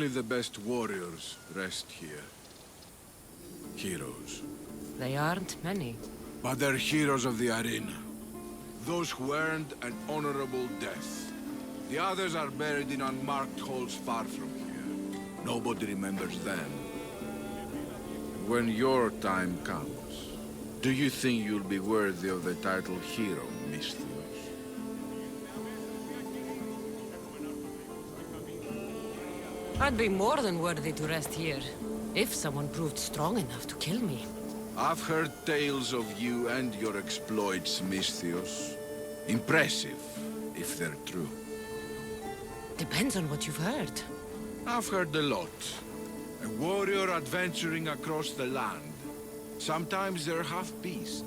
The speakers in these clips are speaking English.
Only the best warriors rest here. Heroes. They aren't many. But they're heroes of the arena. Those who earned an honorable death. The others are buried in unmarked holes far from here. Nobody remembers them. When your time comes, do you think you'll be worthy of the title hero, Misthios? I'd be more than worthy to rest here, if someone proved strong enough to kill me. I've heard tales of you and your exploits, Misthios. Impressive, if they're true. Depends on what you've heard. I've heard a lot. A warrior adventuring across the land. Sometimes they're half beast,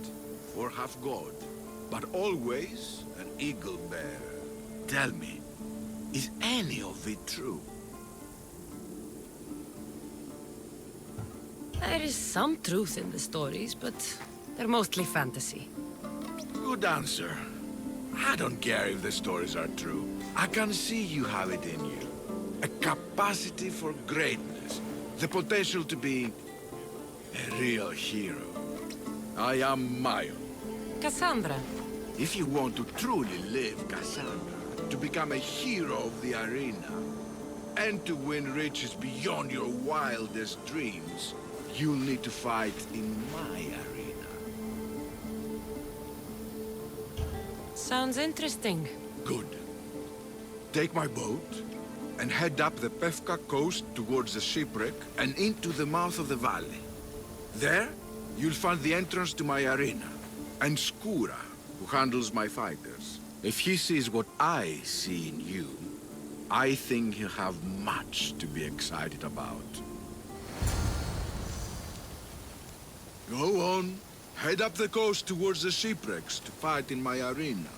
or half god, but always an eagle bearer. Tell me, is any of it true? There is some truth in the stories, but they're mostly fantasy. Good answer. I don't care if the stories are true. I can see you have it in you. A capacity for greatness. The potential to be a real hero. I am Mayo. Cassandra. If you want to truly live Cassandra, to become a hero of the arena, and to win riches beyond your wildest dreams, you'll need to fight in my arena. Sounds interesting. Good. Take my boat and head up the Pefka coast towards the shipwreck and into the mouth of the valley. There, you'll find the entrance to my arena, and Skura, who handles my fighters. If he sees what I see in you, I think he'll have much to be excited about. Go on. Head up the coast towards the shipwrecks to fight in my arena.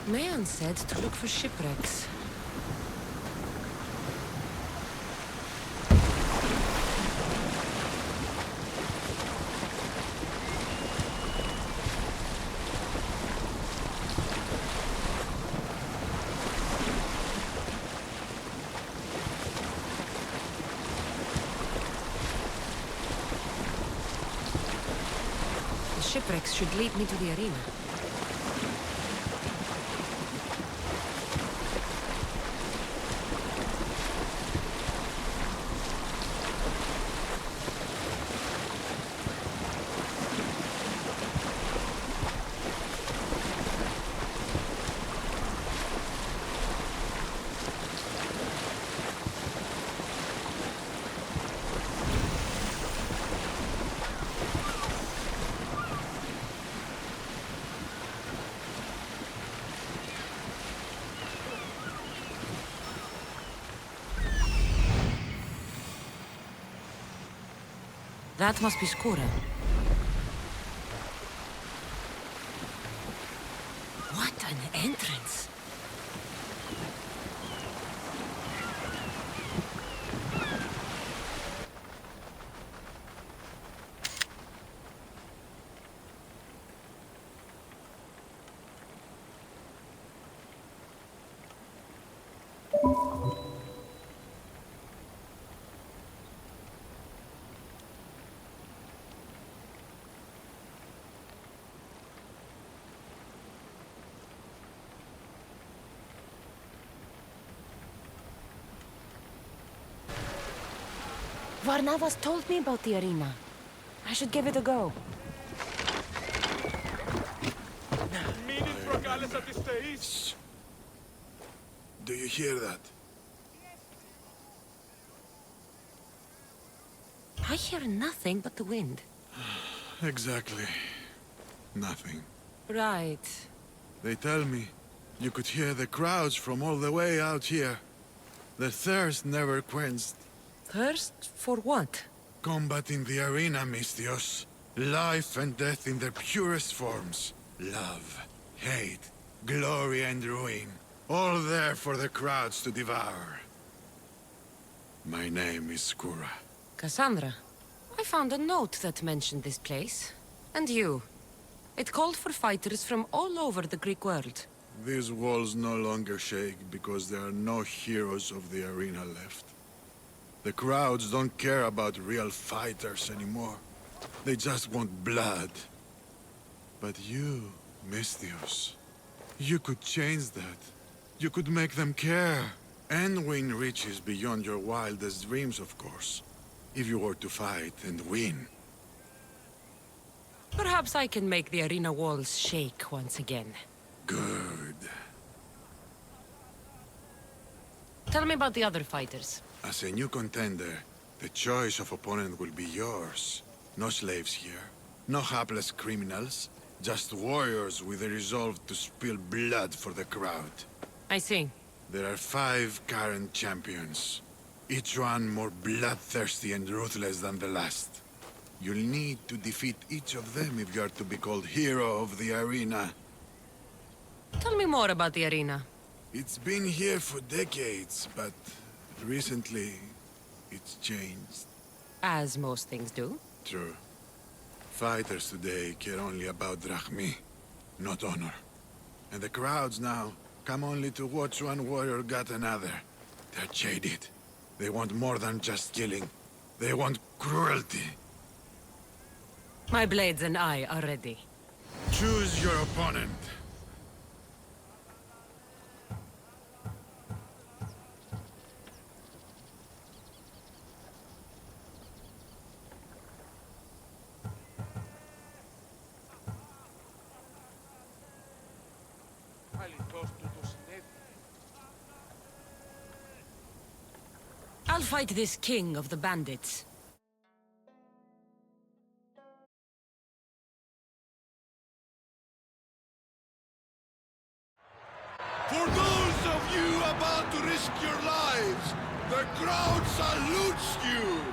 Mayan said to look for shipwrecks. The shipwrecks should lead me to the arena. That must be Skura. What an entrance! Varnavas told me about the arena. I should give it a go. Do you hear that? I hear nothing but the wind. Exactly. Nothing. Right. They tell me you could hear the crowds from all the way out here. The thirst never quenched. Thirst for what? Combat in the arena, Misthios. Life and death in their purest forms. Love, hate, glory and ruin. All there for the crowds to devour. My name is Skura. Cassandra, I found a note that mentioned this place. And you. It called for fighters from all over the Greek world. These walls no longer shake because there are no heroes of the arena left. The crowds don't care about real fighters anymore. They just want blood. But you, Misthios, you could change that. You could make them care. And win riches beyond your wildest dreams, of course. If you were to fight and win. Perhaps I can make the arena walls shake once again. Good. Tell me about the other fighters. As a new contender, the choice of opponent will be yours. No slaves here. No hapless criminals. Just warriors with the resolve to spill blood for the crowd. I see. There are 5 current champions. Each one more bloodthirsty and ruthless than the last. You'll need to defeat each of them if you are to be called hero of the arena. Tell me more about the arena. It's been here for decades, but recently it's changed. As most things do. True. Fighters today care only about drachmi, not honor. And the crowds now come only to watch one warrior gut another. They're jaded. They want more than just killing. They want cruelty. My blades and I are ready. Choose your opponent. I'll fight this king of the bandits. For those of you about to risk your lives, the crowd salutes you!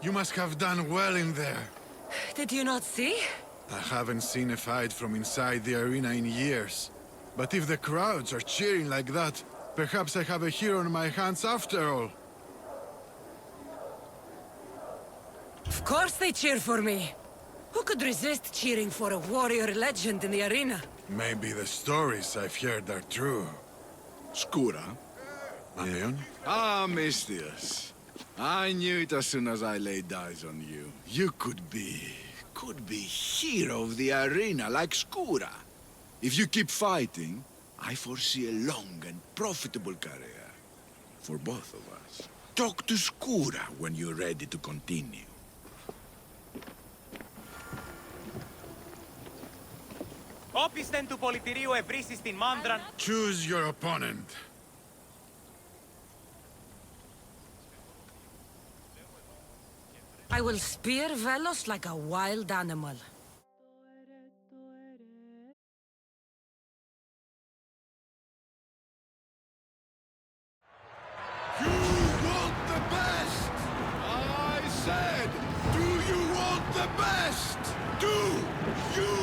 You must have done well in there. Did you not see? I haven't seen a fight from inside the arena in years. But if the crowds are cheering like that, perhaps I have a hero on my hands after all. Of course they cheer for me. Who could resist cheering for a warrior legend in the arena? Maybe the stories I've heard are true. Skura? Leon? Ah, Mistius. I knew it as soon as I laid eyes on you. You could be hero of the arena like Skura. If you keep fighting, I foresee a long and profitable career. For both of us. Talk to Skura when you're ready to continue. Όπισθεν του πολιτηρίου ευρύσεις την μάνδραν. Choose your opponent. I will spear Velos like a wild animal. You want the best! I said, do you want the best? Do you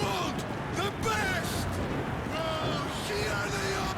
want the best? Oh, here they are!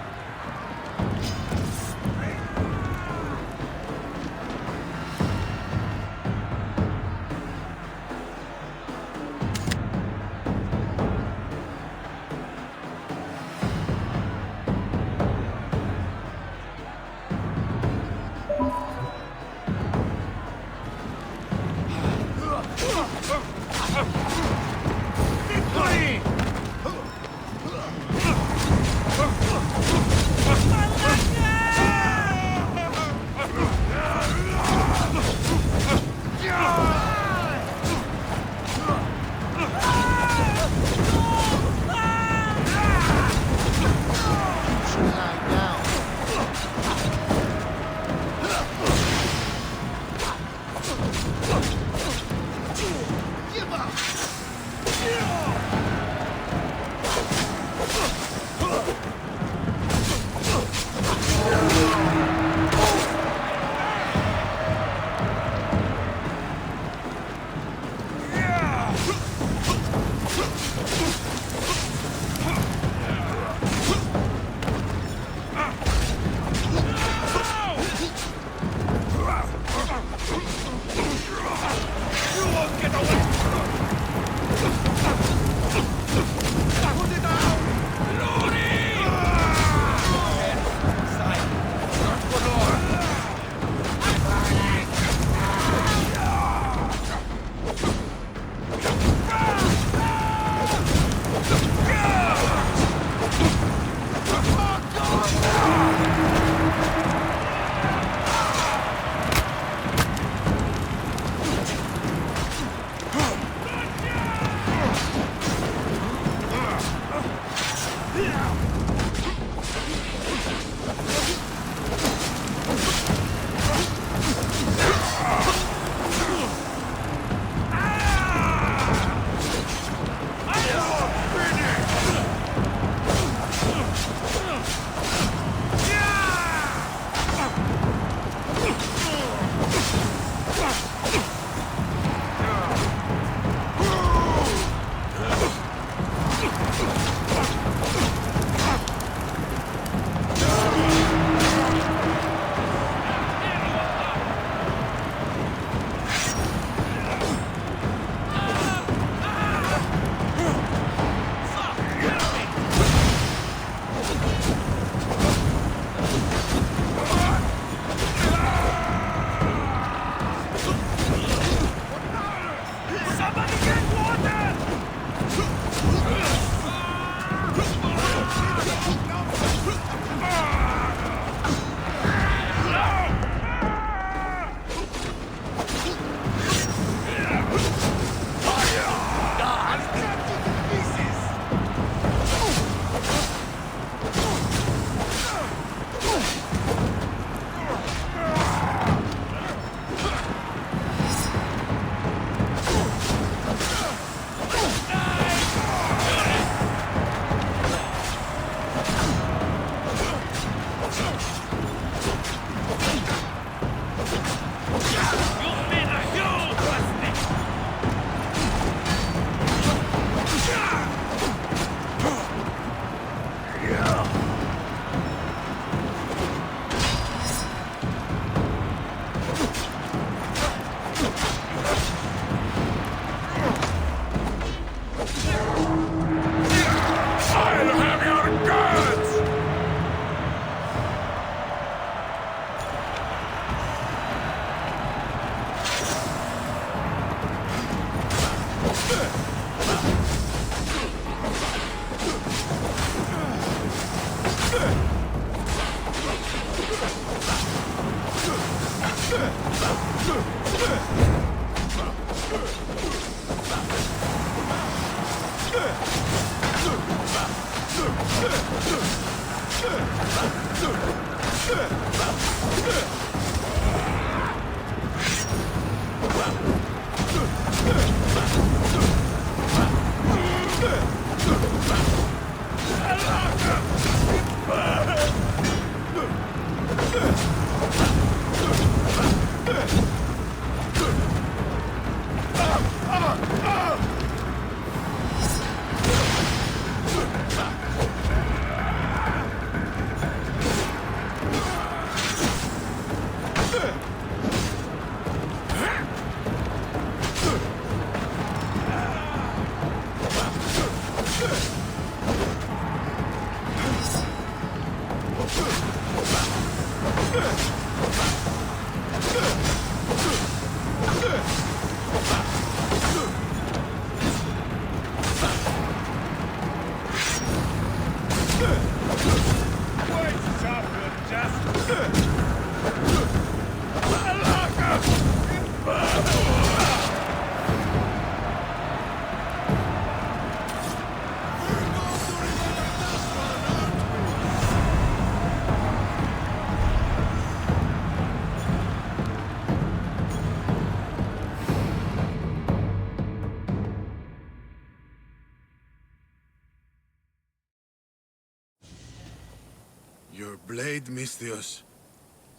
Your blade, Misthios.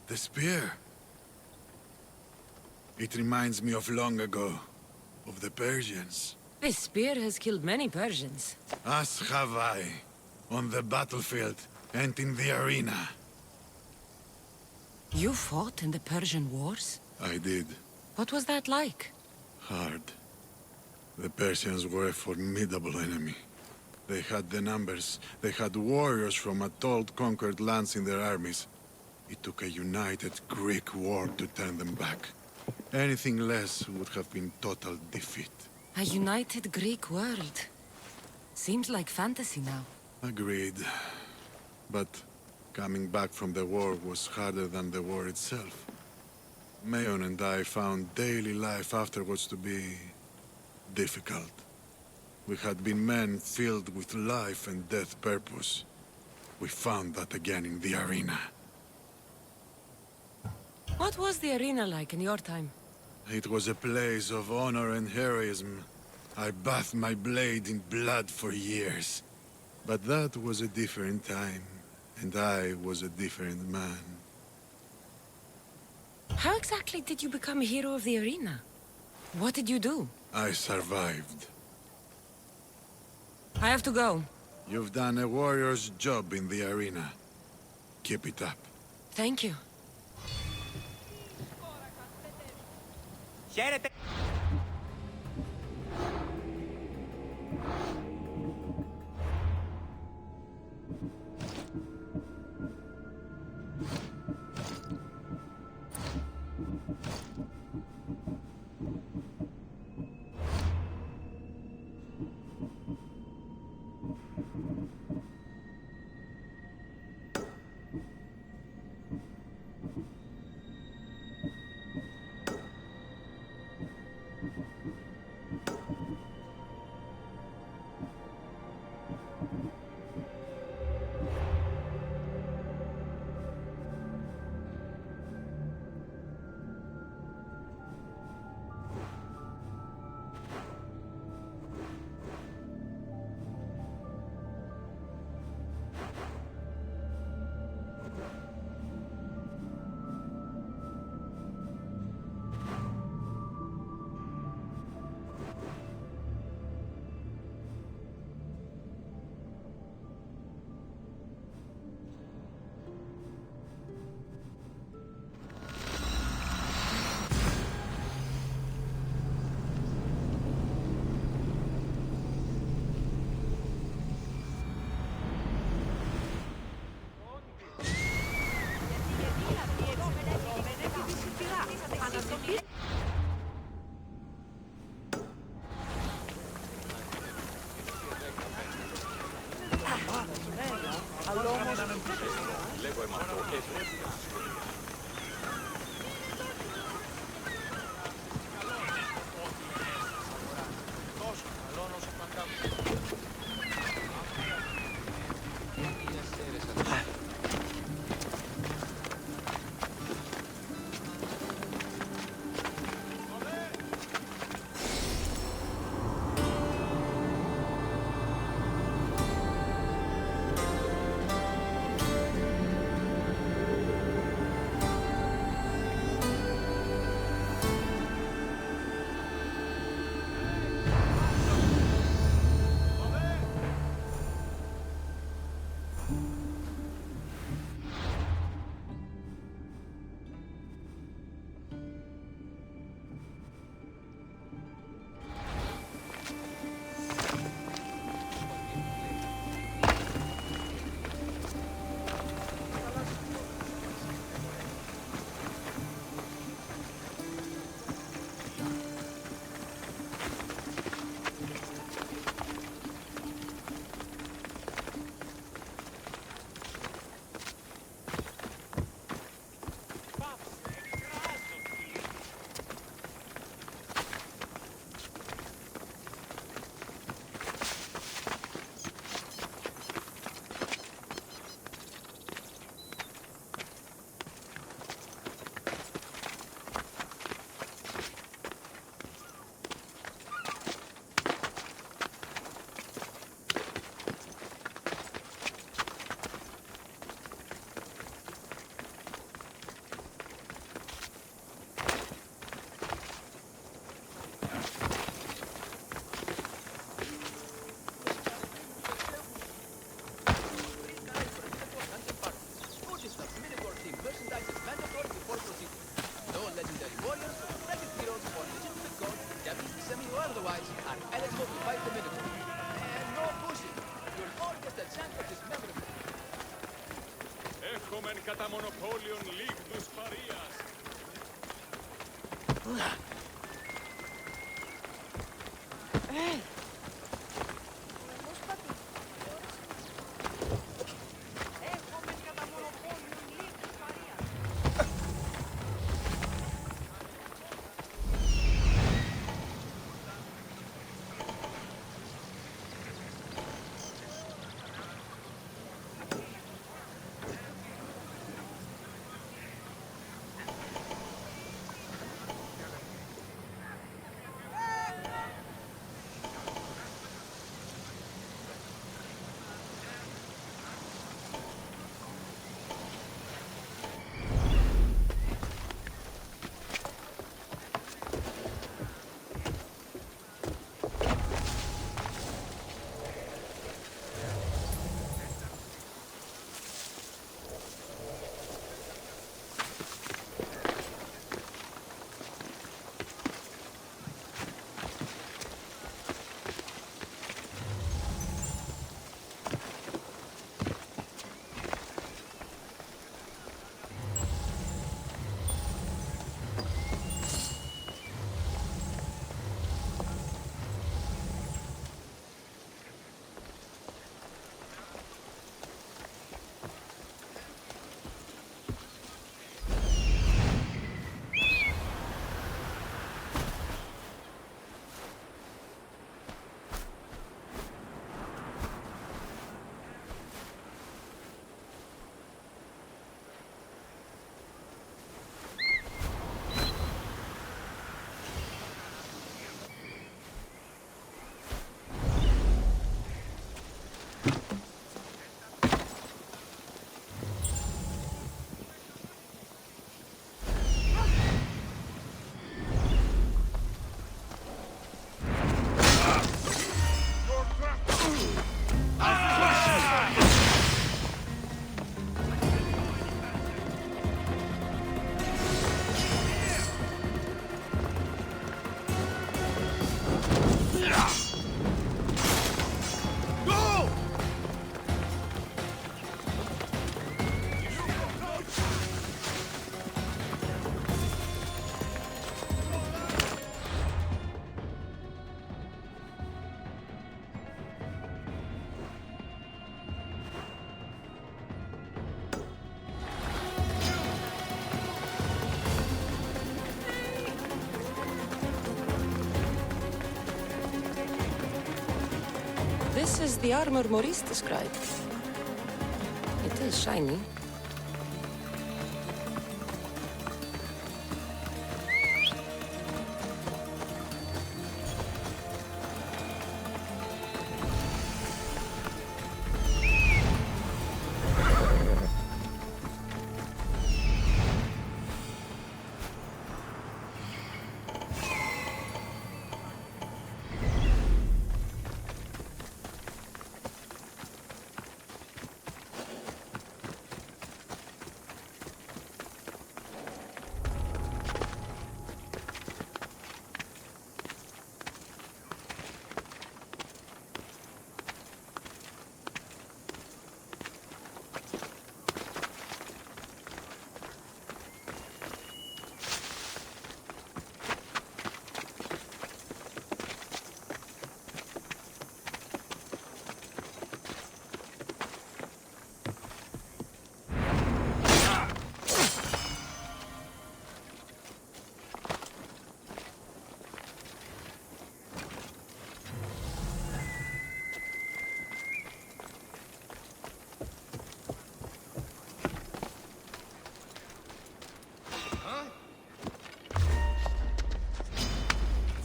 The spear. It reminds me of long ago. Of the Persians. This spear has killed many Persians. As have I. On the battlefield and in the arena. You fought in the Persian wars? I did. What was that like? Hard. The Persians were a formidable enemy. They had the numbers. They had warriors from Atoll conquered lands in their armies. It took a united Greek war to turn them back. Anything less would have been total defeat. A united Greek world. Seems like fantasy now. Agreed. But coming back from the war was harder than the war itself. Mayon and I found daily life afterwards to be difficult. We had been men filled with life and death purpose. We found that again in the arena. What was the arena like in your time? It was a place of honor and heroism. I bathed my blade in blood for years. But that was a different time, and I was a different man. How exactly did you become a hero of the arena? What did you do? I survived. I have to go. You've done a warrior's job in the arena. Keep it up. Thank you. Χαίρετε. Έχομεν κατά μονοπόλιον λίγδους παρείας. This is the armor Maurice described. It is shiny.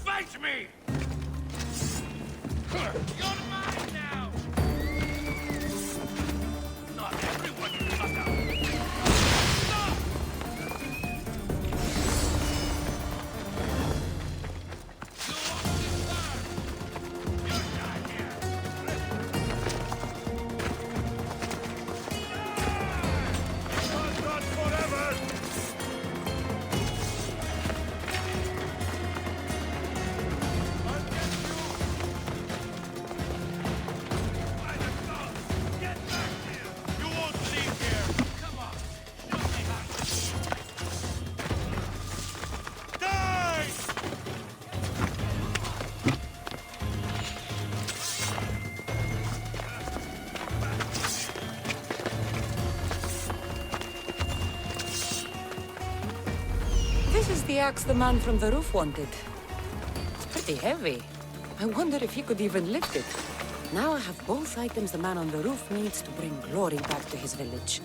Fight me! You're mine now! Not everyone you cut out! Stop! You want this fire? You're not here! Not forever! This is the axe the man from the roof wanted. It's pretty heavy. I wonder if he could even lift it. Now I have both items the man on the roof needs to bring glory back to his village.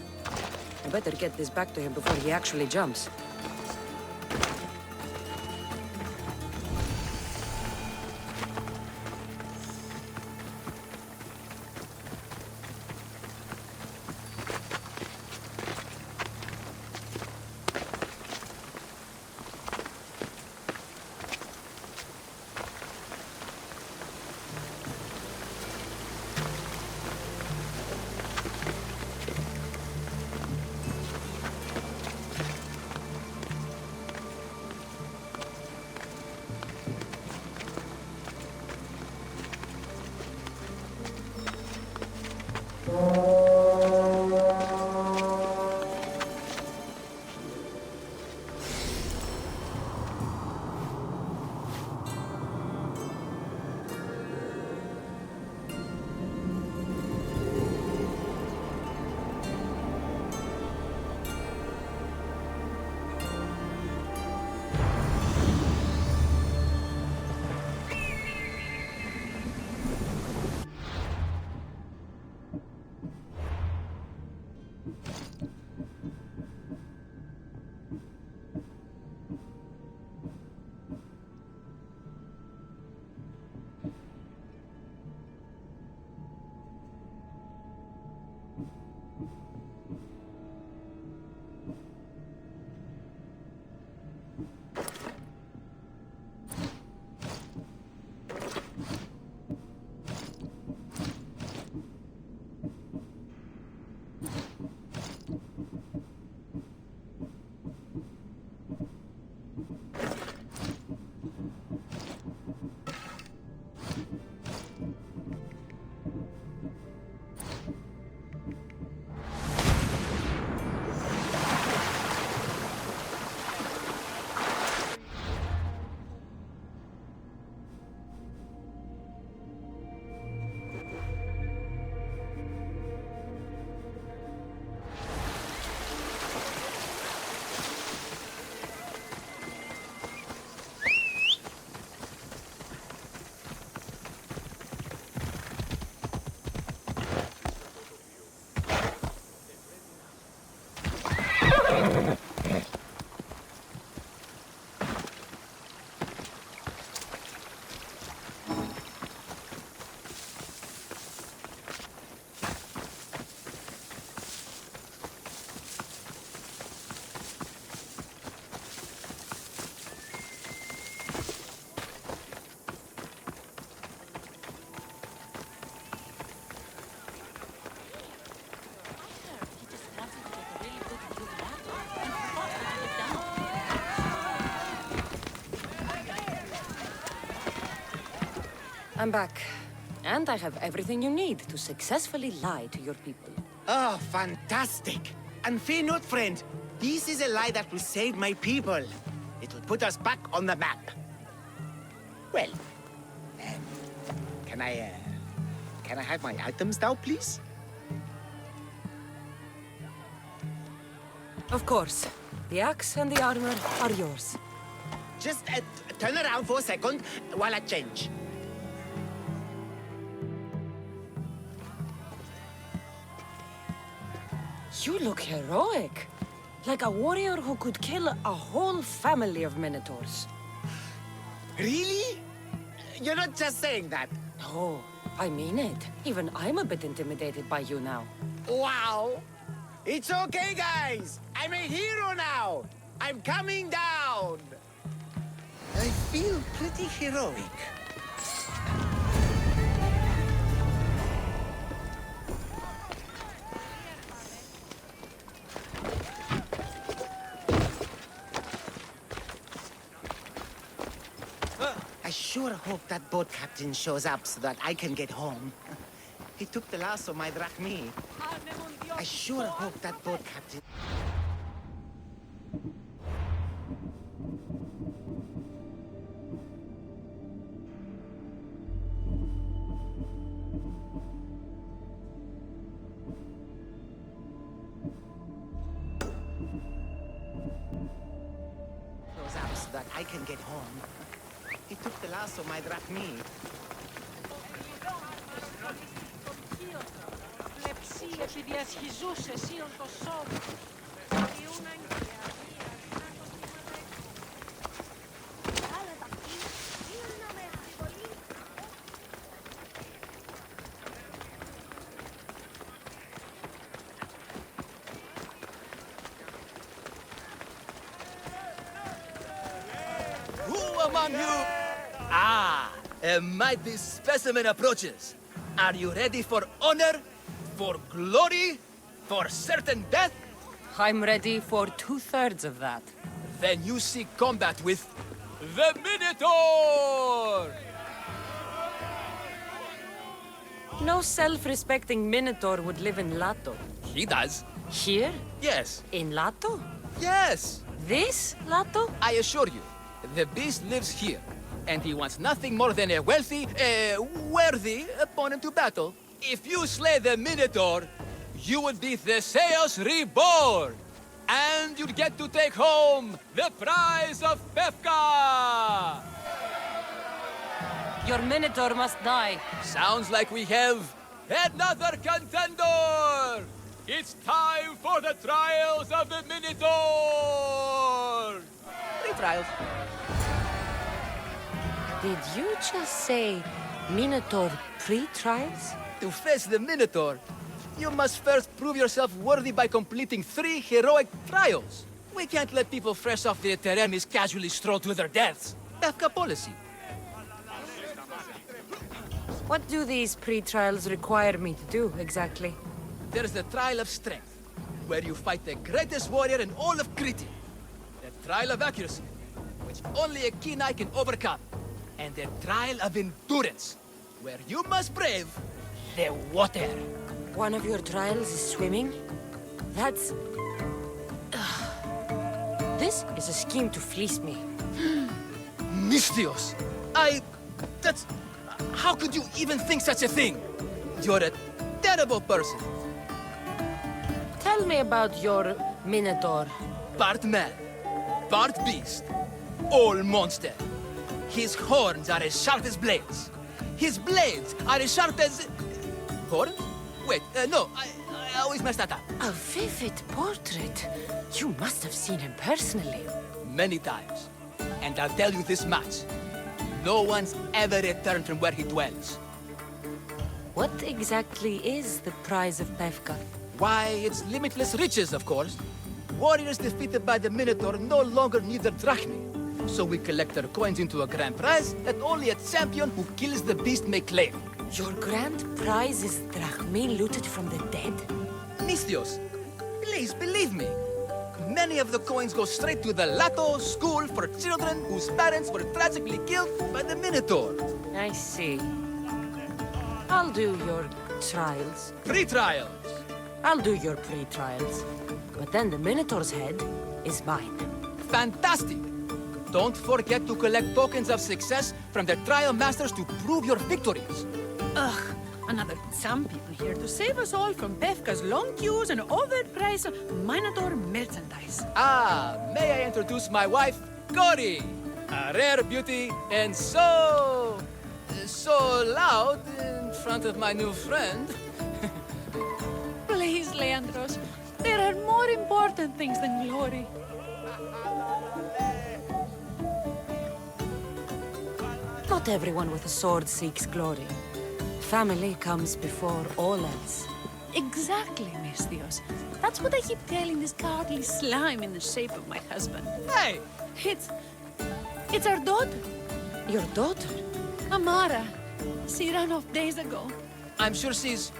I better get this back to him before he actually jumps. I'm back. And I have everything you need to successfully lie to your people. Oh, fantastic. And fear not, friend. This is a lie that will save my people. It will put us back on the map. Well, can I have my items now, please? Of course. The axe and the armor are yours. Just turn around for a second while I change. You look heroic. Like a warrior who could kill a whole family of minotaurs. Really? You're not just saying that. Oh, I mean it. Even I'm a bit intimidated by you now. Wow! It's okay, guys! I'm a hero now! I'm coming down! I feel pretty heroic. I sure hope that boat captain shows up so that I can get home. He took the last of my drachmi. I sure hope that boat captain... shows up so that I can get home. He took the last of my drachmi. Who among you? Ah, a mighty specimen approaches. Are you ready for honor? For glory? For certain death? I'm ready for 2/3 of that. Then you seek combat with the Minotaur! No self-respecting minotaur would live in Lato. He does. Here? Yes. In Lato? Yes. This Lato? I assure you, the beast lives here, and he wants nothing more than a wealthy, worthy opponent to battle. If you slay the Minotaur, you would be Theseus reborn, and you'd get to take home the prize of Pefka! Your minotaur must die. Sounds like we have another contender! It's time for the trials of the Minotaur! 3 trials. Did you just say minotaur pre-trials? To face the Minotaur, you must first prove yourself worthy by completing 3 heroic trials. We can't let people fresh off the Teremis casually stroll to their deaths. Pefka policy. What do these pre-trials require me to do, exactly? There's the Trial of Strength, where you fight the greatest warrior in all of Crete. The Trial of Accuracy, which only a keen eye can overcome. And the Trial of Endurance, where you must brave the water. One of your trials is swimming? That's... This is a scheme to fleece me. Mystios! That's... How could you even think such a thing? You're a terrible person. Tell me about your minotaur. Part man, part beast, all monster. His horns are as sharp as blades. His blades are as sharp as... Horns? Wait, no, I always mess that up. A vivid portrait. You must have seen him personally. Many times. And I'll tell you this much. No one's ever returned from where he dwells. What exactly is the prize of Pefka? Why, it's limitless riches, of course. Warriors defeated by the Minotaur no longer need their drachmi. So we collect their coins into a grand prize that only a champion who kills the beast may claim. Your grand prize is drachmi looted from the dead? Mystios, please believe me. Many of the coins go straight to the Lato school for children whose parents were tragically killed by the Minotaur. I see. I'll do your trials. Pre-trials. I'll do your pre-trials. But then the Minotaur's head is mine. Fantastic! Don't forget to collect tokens of success from the trial masters to prove your victories. Ugh, another some people here to save us all from Befka's long queues and overpriced Minotaur merchandise. Ah, may I introduce my wife, Cory? A rare beauty and so loud in front of my new friend. Please, Leandros, there are more important things than glory. Not everyone with a sword seeks glory. Family comes before all else. Exactly, Misthios. That's what I keep telling this cowardly slime in the shape of my husband. Hey! It's our daughter, Your daughter? Amara. She ran off days ago. I'm sure she's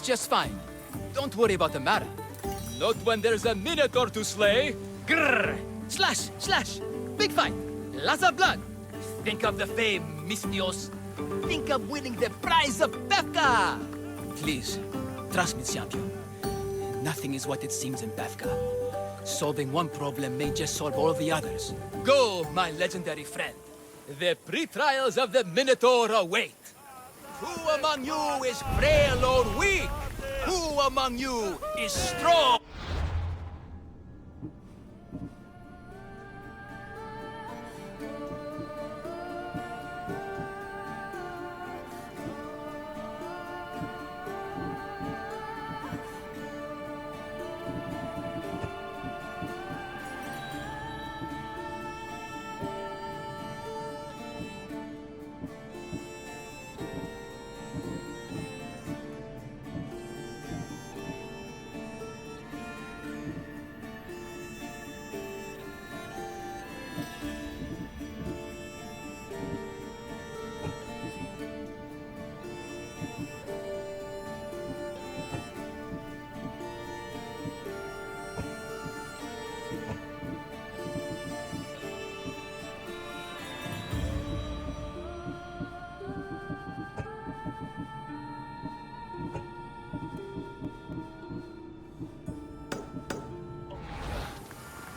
just fine. Don't worry about Amara. Not when there's a Minotaur to slay. Grrr! Slash! Slash! Big fight! Lots of blood! Think of the fame, Misthios. Think of winning the prize of Befka! Please, trust me, champion. Nothing is what it seems in Befka. Solving one problem may just solve all the others. Go, my legendary friend. The pre-trials of the Minotaur await. Who among you is frail or weak? Who among you is strong?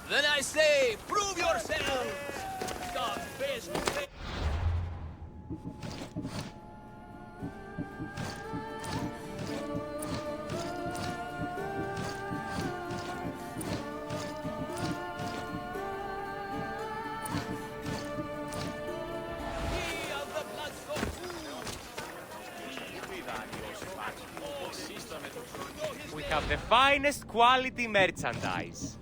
Then I say, prove yourselves! The best way. We have the finest quality merchandise.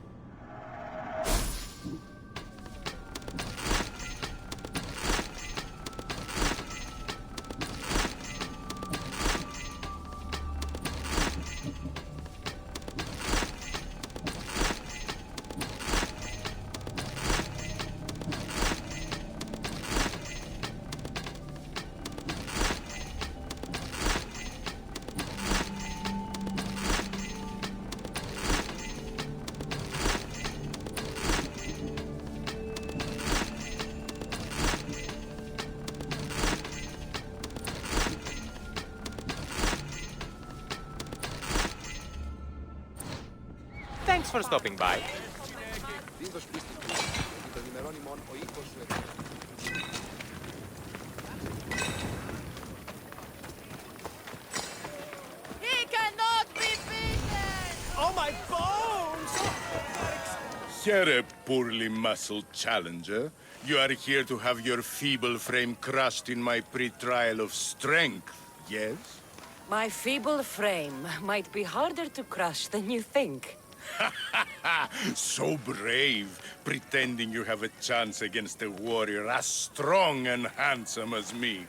Thanks for stopping by. He cannot be beaten! Oh, my bones! Here, a poorly muscled challenger. You are here to have your feeble frame crushed in my pre-trial of strength, yes? My feeble frame might be harder to crush than you think. So brave, pretending you have a chance against a warrior as strong and handsome as me.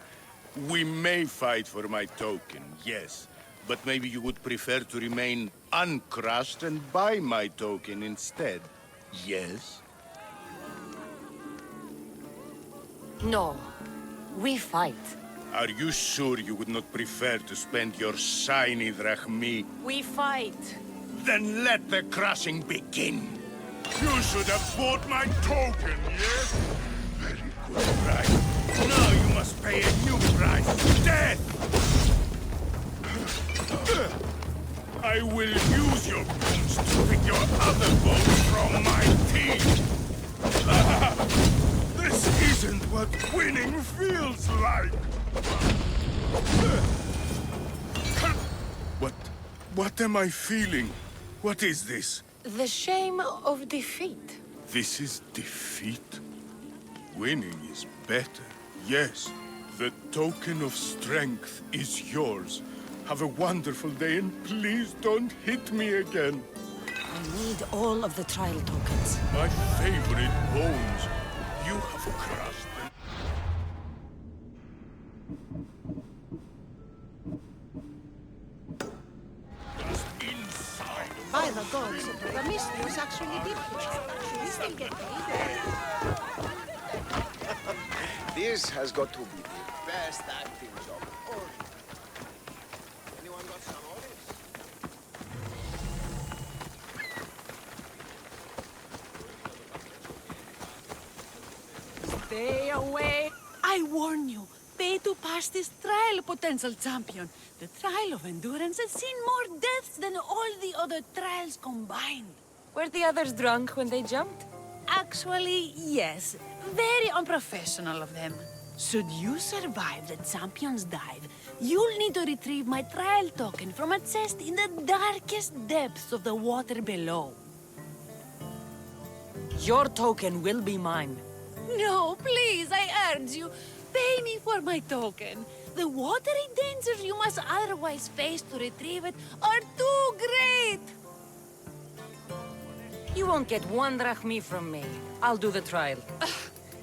We may fight for my token, yes, but maybe you would prefer to remain uncrushed and buy my token instead, yes? No, we fight. Are you sure you would not prefer to spend your shiny drachmi? We fight. Then let the crushing begin. You should have bought my token, yes? Very good price. Now you must pay a new price. Death! I will use your bones to pick your other bones from my teeth! This isn't what winning feels like! What am I feeling? What is this? The shame of defeat. This is defeat? Winning is better, yes. The token of strength is yours. Have a wonderful day and please don't hit me again. I need all of the trial tokens. My favorite bones. You have crushed them. Just inside. By the gods, the mistress actually did push it. Should we still get paid? This has got to be the best acting job. Anyone got some Odyssey? Stay away. I warn you. Pay to pass this trial, potential champion. The trial of endurance has seen more deaths than all the other trials combined. Were the others drunk when they jumped? Actually, yes. Very unprofessional of them. Should you survive the champion's dive, you'll need to retrieve my trial token from a chest in the darkest depths of the water below. Your token will be mine. No, please, I urge you. Pay me for my token. The watery dangers you must otherwise face to retrieve it are too great. You won't get one drachmi from me. I'll do the trial.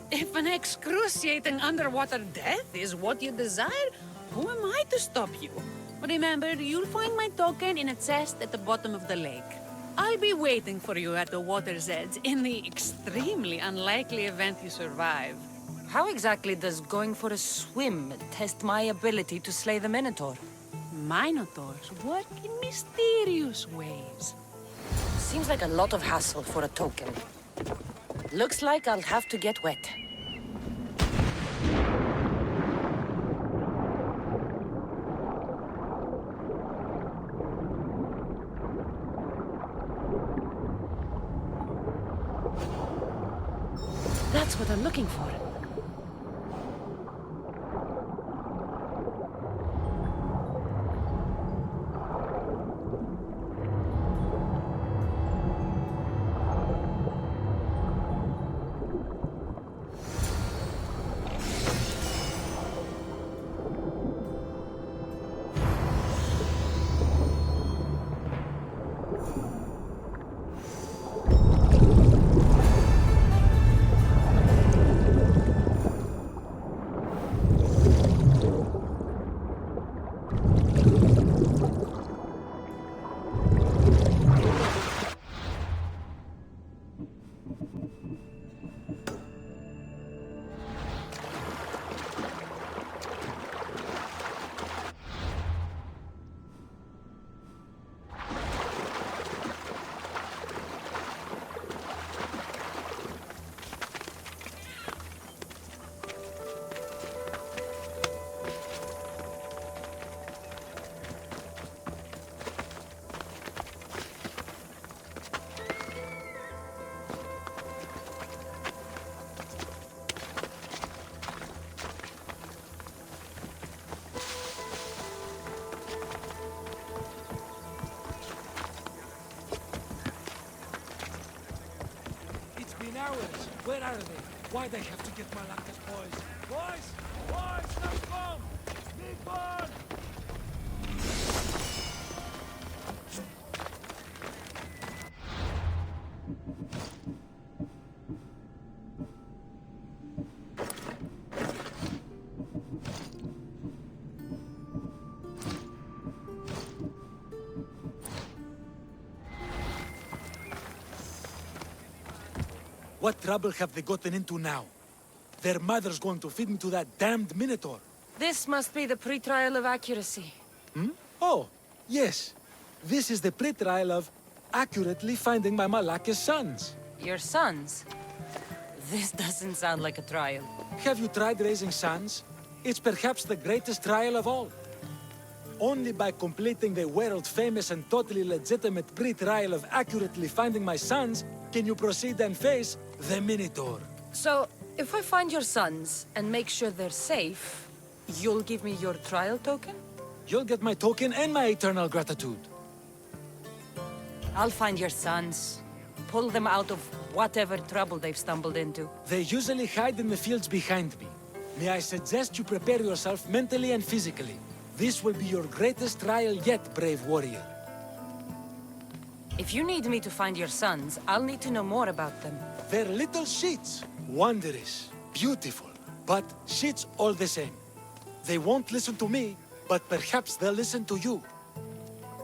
If an excruciating underwater death is what you desire, who am I to stop you? Remember, you'll find my token in a chest at the bottom of the lake. I'll be waiting for you at the water's edge in the extremely unlikely event you survive. How exactly does going for a swim test my ability to slay the Minotaur? Minotaurs work in mysterious ways. Seems like a lot of hassle for a token. Looks like I'll have to get wet. That's what I'm looking for. Hours. Where are they? Why they have to get Malaka's boys? Boys! Boys! Let's go! Need one! What trouble have they gotten into now? Their mother's going to feed into that damned Minotaur. This must be the pre-trial of accuracy. Oh, yes. This is the pre-trial of accurately finding my Malaka's sons. Your sons? This doesn't sound like a trial. Have you tried raising sons? It's perhaps the greatest trial of all. Only by completing the world-famous and totally legitimate pre-trial of accurately finding my sons can you proceed and face the Minotaur. So, if I find your sons and make sure they're safe, you'll give me your trial token? You'll get my token and my eternal gratitude. I'll find your sons. Pull them out of whatever trouble they've stumbled into. They usually hide in the fields behind me. May I suggest you prepare yourself mentally and physically. This will be your greatest trial yet, brave warrior. If you need me to find your sons, I'll need to know more about them. They're little shits. Wondrous, beautiful, but shits all the same. They won't listen to me, but perhaps they'll listen to you.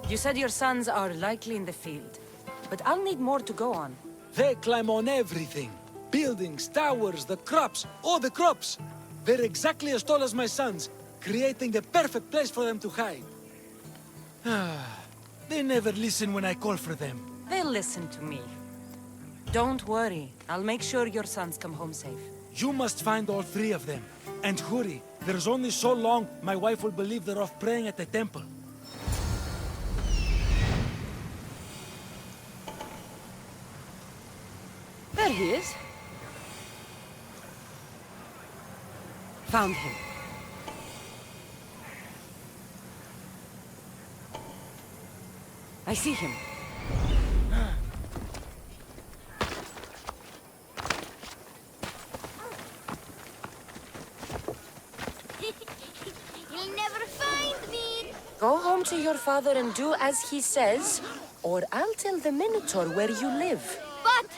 You said your sons are likely in the field, but I'll need more to go on. They climb on everything. Buildings, towers, the crops, all the crops. They're exactly as tall as my sons, creating the perfect place for them to hide. They never listen when I call for them. They'll listen to me. Don't worry, I'll make sure your sons come home safe. You must find all three of them. And hurry, there's only so long my wife will believe they're off praying at the temple. There he is. Found him. I see him. You'll never find me. Go home to your father and do as he says, or I'll tell the Minotaur where you live. But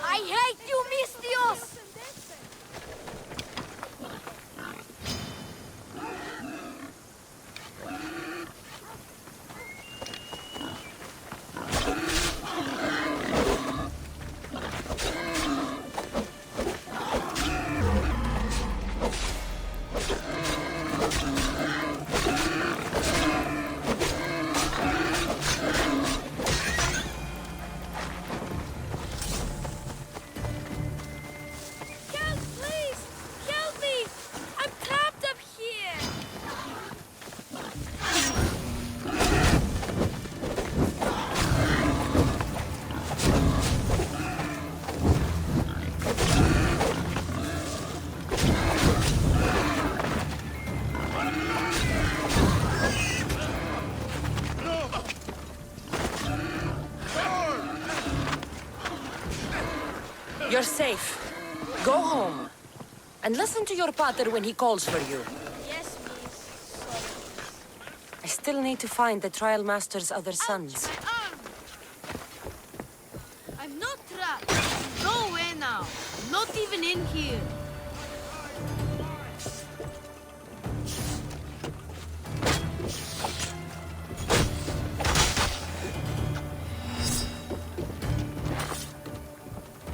I hate you, Mistios. You're safe. Go home. And listen to your pater when he calls for you. Yes, miss. Sorry. I still need to find the trial master's other sons. Ouch, my arm. I'm not trapped. Nowhere now. Not even in here.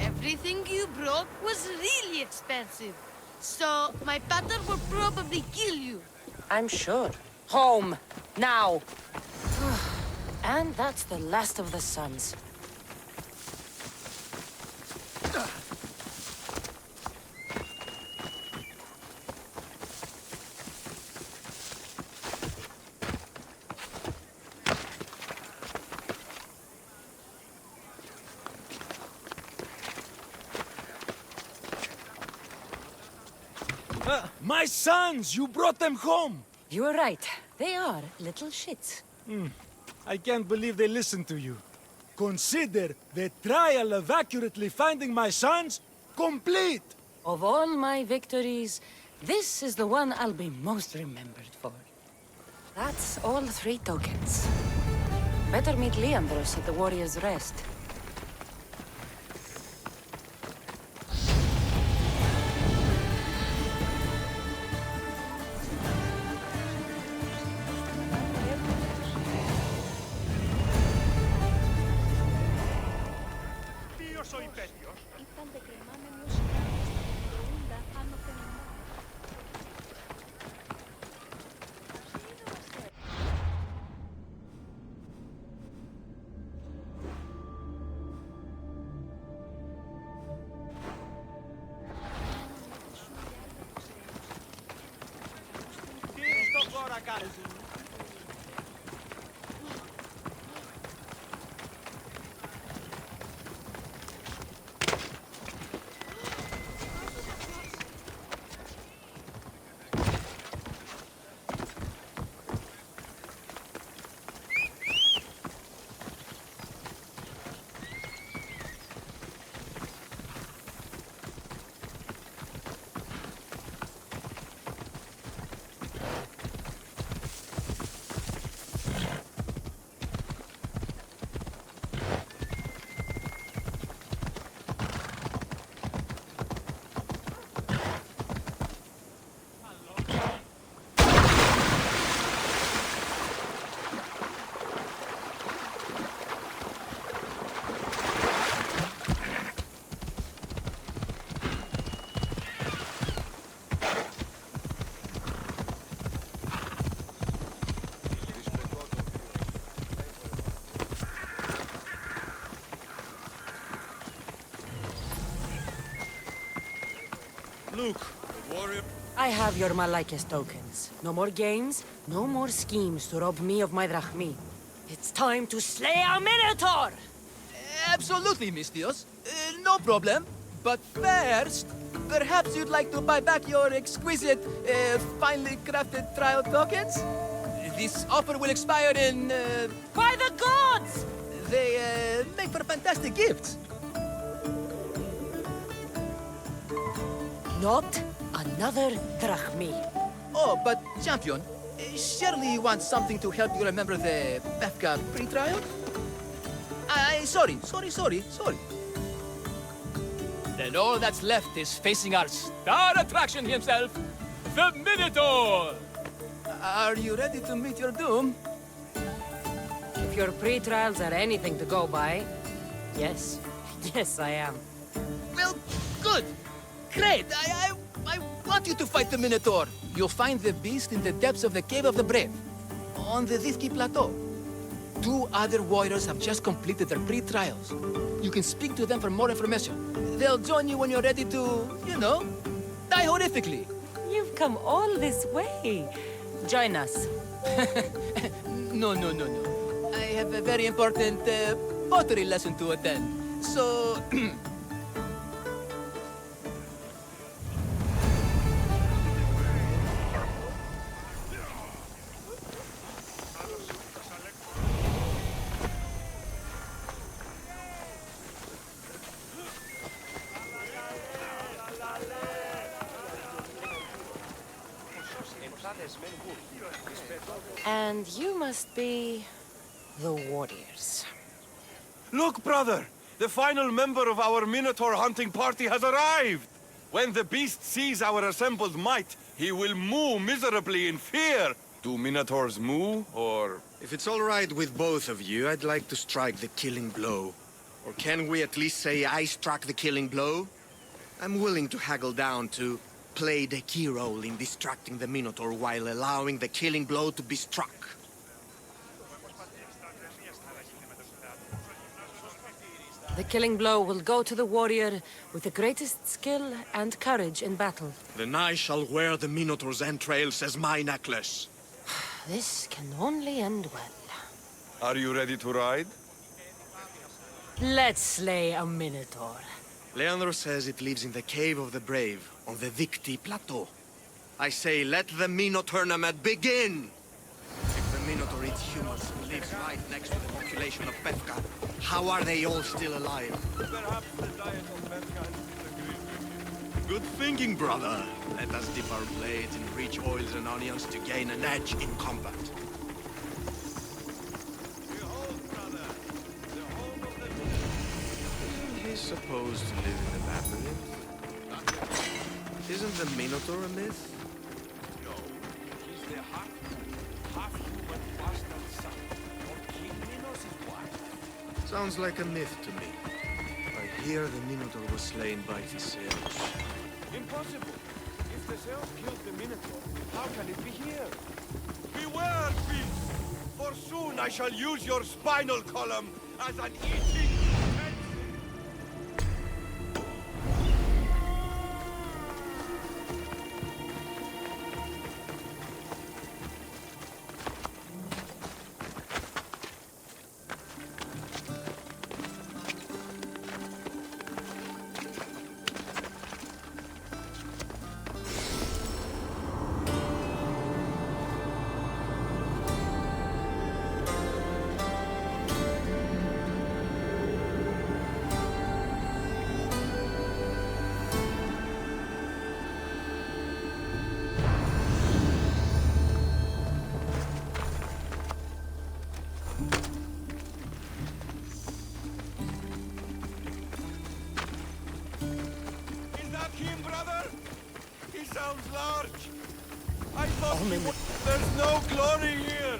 Everything you brought was really expensive. So, my pater will probably kill you. I'm sure. Home. Now. And that's the last of the sons. My sons! You brought them home! You were right. They are little shits. I can't believe they listened to you. Consider the trial of accurately finding my sons complete! Of all my victories, this is the one I'll be most remembered for. That's all 3 tokens. Better meet Leandros at the Warrior's Rest. Look, the warrior... I have your Malaikis tokens. No more games, no more schemes to rob me of my drachmi. It's time to slay a Minotaur! Absolutely, Mistios. No problem. But first, perhaps you'd like to buy back your exquisite, finely crafted trial tokens? This offer will expire in... By the gods! They make for fantastic gifts. Not another drachmi. Oh, but champion, surely you want something to help you remember the Befka pre-trial? Sorry. Then all that's left is facing our star attraction himself, the Minotaur! Are you ready to meet your doom? If your pre-trials are anything to go by, yes. Yes, I am. Well, good! Great! I want you to fight the Minotaur. You'll find the beast in the depths of the Cave of the Brave, on the Dithki Plateau. 2 other warriors have just completed their pre-trials. You can speak to them for more information. They'll join you when you're ready to, you know, die horrifically. You've come all this way. Join us. No. I have a very important pottery lesson to attend. So... And you must be the warriors. Look, brother! The final member of our Minotaur hunting party has arrived! When the beast sees our assembled might, he will moo miserably in fear. Do Minotaurs moo, or... If it's all right with both of you, I'd like to strike the killing blow. Or can we at least say I struck the killing blow? I'm willing to haggle down to play the key role in distracting the Minotaur while allowing the killing blow to be struck. The killing blow will go to the warrior with the greatest skill and courage in battle. Then I shall wear the Minotaur's entrails as my necklace. This can only end well. Are you ready to ride? Let's slay a Minotaur. Leandro says it lives in the Cave of the Brave, on the Dithki Plateau. I say, let the Minotaur tournament begin! If the Minotaur eats humans and lives right next to the population of Befka, how are they all still alive? Perhaps the diet of Befka is Good thinking, brother. Let us dip our blades in rich oils and onions to gain an edge in combat. Behold, brother, the home of the... Isn't he supposed to live in the labyrinth? Isn't the Minotaur a myth? No, he's the half-human bastard son of King Minos' wife. Sounds like a myth to me. I hear the Minotaur was slain by Theseus. Impossible! If Theseus killed the Minotaur, how can it be here? Beware, beast! For soon I shall use your spinal column as an eating utensil! sounds large. I thought there's no glory here.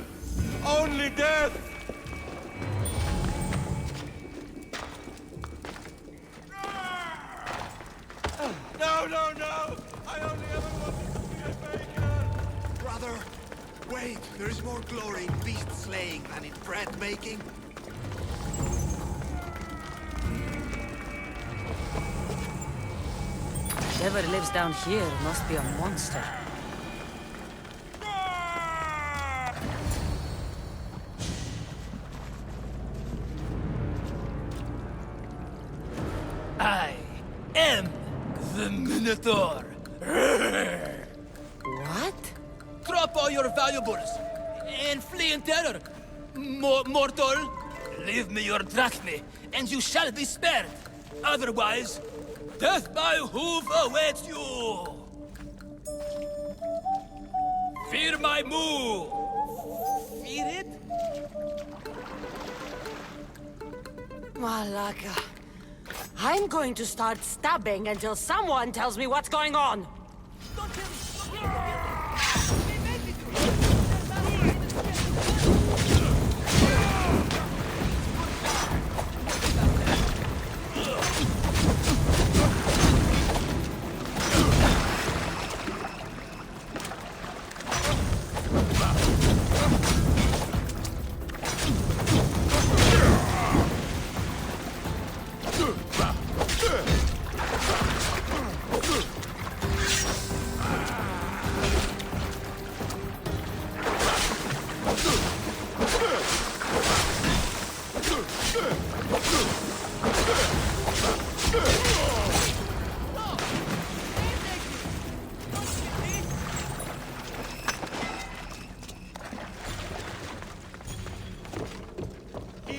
Only death. No, no, no! I only ever wanted to be a baker! Brother, wait, there is more glory in beast slaying than in bread making. Whoever lives down here must be a monster. I am the Minotaur. What? Drop all your valuables and flee in terror. Mortal, leave me your drachme, and you shall be spared. Otherwise, death by hoof awaits you. Fear my move. Fear it? Malaka. I'm going to start stabbing until someone tells me what's going on.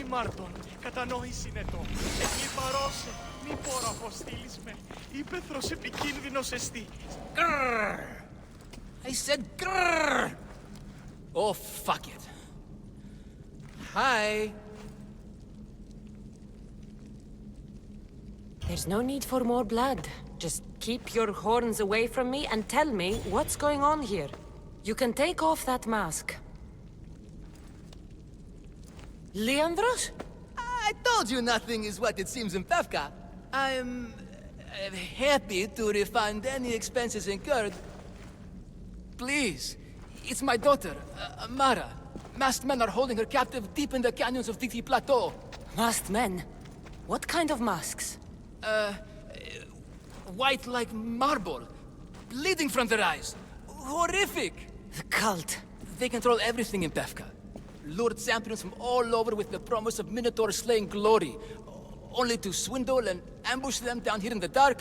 Μάρτον, κατανόηση είναι το. Μη παρώσε, μη πόρο αποστήλεις με. Ήπεθρος επικίνδυνος εστί. Grrr! I said grrr! Oh, fuck it. Hi. There's no need for more blood. Just keep your horns away from me and tell me what's going on here. You can take off that mask. Leandros? I told you nothing is what it seems in Pevka. I'm happy to refund any expenses incurred. Please, it's my daughter, Amara. Masked men are holding her captive deep in the canyons of Diti Plateau. Masked men? What kind of masks? White like marble, bleeding from their eyes. Horrific! The cult. They control everything in Pevka. Lured champions from all over with the promise of Minotaur slaying glory, only to swindle and ambush them down here in the dark.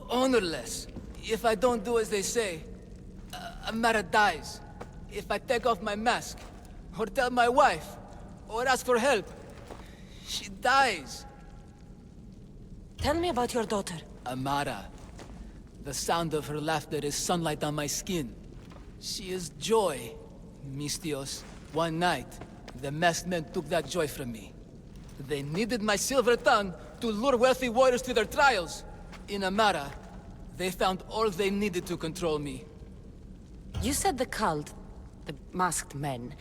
Honorless. If I don't do as they say, Amara dies. If I take off my mask, or tell my wife, or ask for help, she dies. Tell me about your daughter. Amara. The sound of her laughter is sunlight on my skin. She is joy, Mistios. One night, the masked men took that joy from me. They needed my silver tongue to lure wealthy warriors to their trials. In Amara, they found all they needed to control me. You said the cult, the masked men,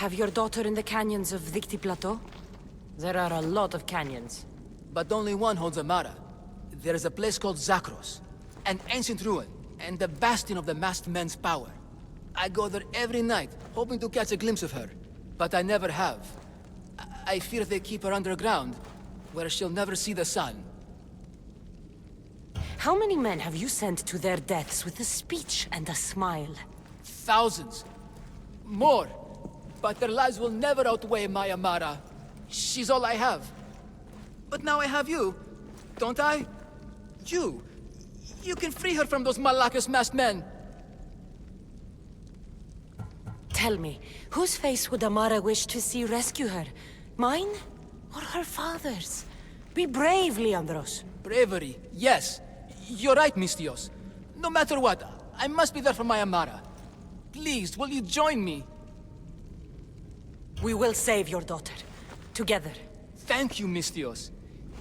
have your daughter in the canyons of Dikti Plateau? There are a lot of canyons. But only one holds Amara. There is a place called Zakros, an ancient ruin, and the bastion of the masked men's power. I go there every night, hoping to catch a glimpse of her. But I never have. I fear they keep her underground, where she'll never see the sun. How many men have you sent to their deaths with a speech and a smile? Thousands. More. But their lives will never outweigh my Amara. She's all I have. But now I have you, don't I? You can free her from those Malakas masked men. Tell me, whose face would Amara wish to see rescue her? Mine? Or her father's? Be brave, Leandros. Bravery, yes. You're right, Mistios. No matter what, I must be there for my Amara. Please, will you join me? We will save your daughter. Together. Thank you, Mistios.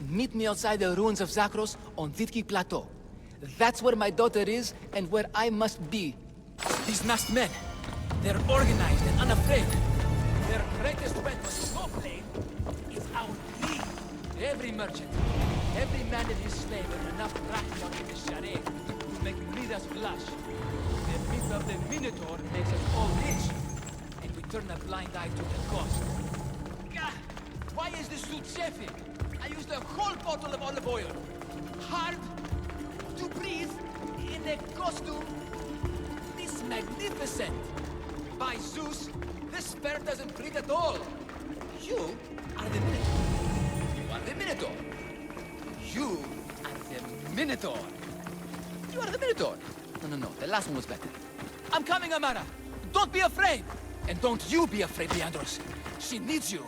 Meet me outside the ruins of Zakros on Vitki Plateau. That's where my daughter is and where I must be. These masked men, they're organized and unafraid. Their greatest weapon, no blame, is our greed. Every merchant, every man and his slave earn enough drachma in the charade to make Midas blush. The myth of the Minotaur makes us all rich, and we turn a blind eye to the cost. Gah! Why is this suit chafing? I used a whole bottle of olive oil. Hard to breathe in a costume this magnificent. By Zeus, this fur doesn't breathe at all. You are the Minotaur. You are the Minotaur. You are the Minotaur. You are the Minotaur. No, the last one was better. I'm coming, Amara. Don't be afraid. And don't you be afraid, Leandros. She needs you.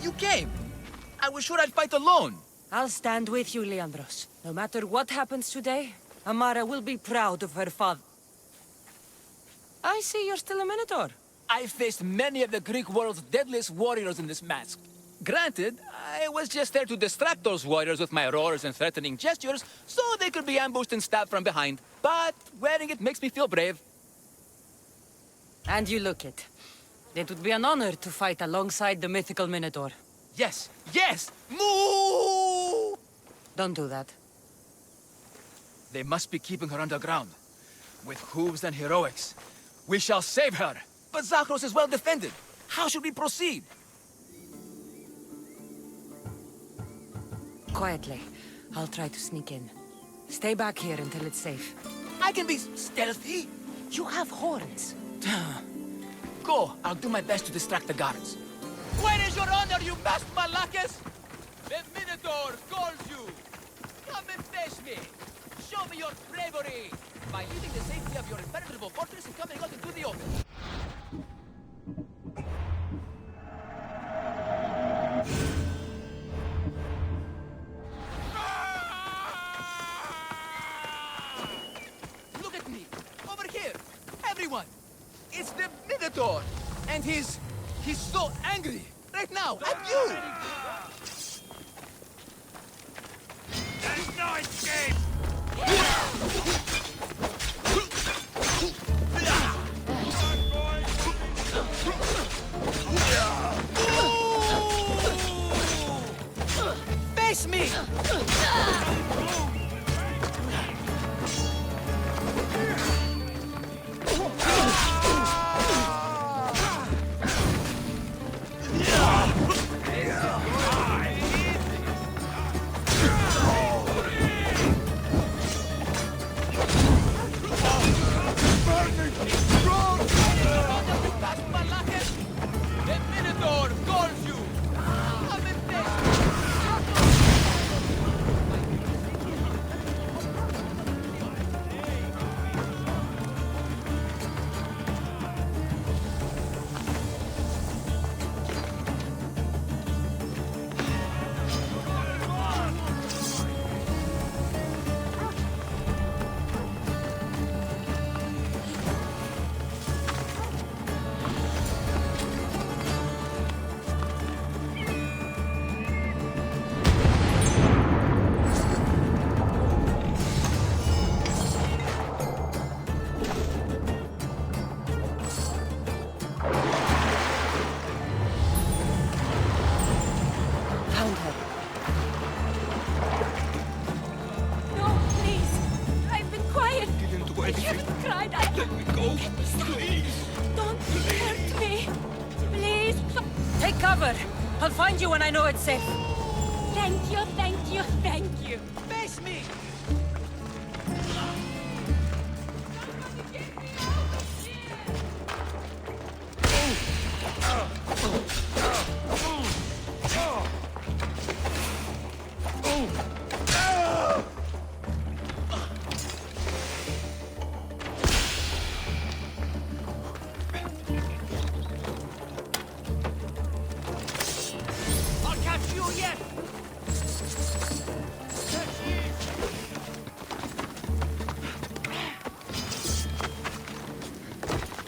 You came. I was sure I'd fight alone. I'll stand with you, Leandros. No matter what happens today, Amara will be proud of her father. I see you're still a Minotaur. I faced many of the Greek world's deadliest warriors in this mask. Granted, I was just there to distract those warriors with my roars and threatening gestures, so they could be ambushed and stabbed from behind. But wearing it makes me feel brave. And you look it. It would be an honor to fight alongside the mythical Minotaur. Yes, yes! Moo! Don't do that. They must be keeping her underground. With hooves and heroics. We shall save her! But Zakros is well defended. How should we proceed? Quietly. I'll try to sneak in. Stay back here until it's safe. I can be stealthy. You have horns. Go. I'll do my best to distract the guards. Where is your honor, you masked Malakis? The Minotaur calls you. Come and face me. Show me your bravery by leaving the safety of your impenetrable fortress and coming out into the open. Look at me. Over here. Everyone. It's the Minotaur. And he's so angry. Right now, at you. There's no escape! Face me! The Minotaur calls you! Come and face me! Found her. No, please. I've been quiet. I haven't cried. Let me go, please. Don't hurt me. Please. Take cover. I'll find you when I know it's safe. Thank you, thank you, thank you. Face me! I'll catch you yet!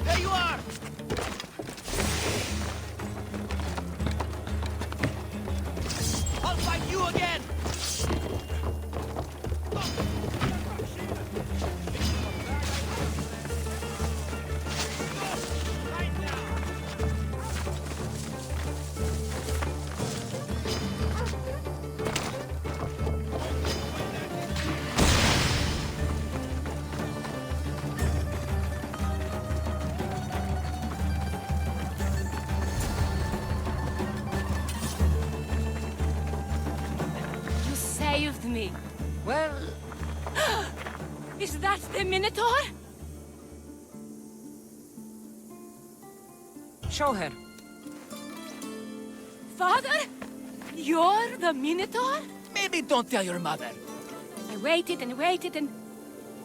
There you are! I'll fight you again! You saved me. Well, Is that the Minotaur? show her. Father? You're the Minotaur? Maybe don't tell your mother. I waited and waited and...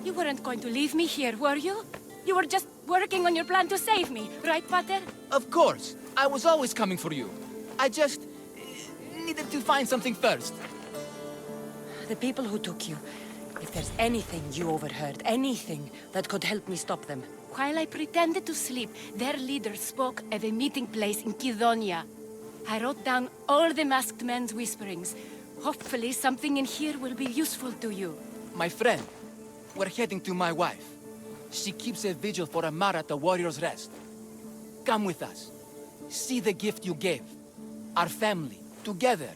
You weren't going to leave me here, were you? You were just working on your plan to save me, right, Pater? Of course. I was always coming for you. I just needed to find something first. The people who took you. If there's anything you overheard, anything that could help me stop them. While I pretended to sleep, their leader spoke of a meeting place in Kidonia. I wrote down all the masked men's whisperings. Hopefully something in here will be useful to you. My friend, we're heading to my wife. She keeps a vigil for Amara at the Warrior's Rest. Come with us. See the gift you gave. Our family, together.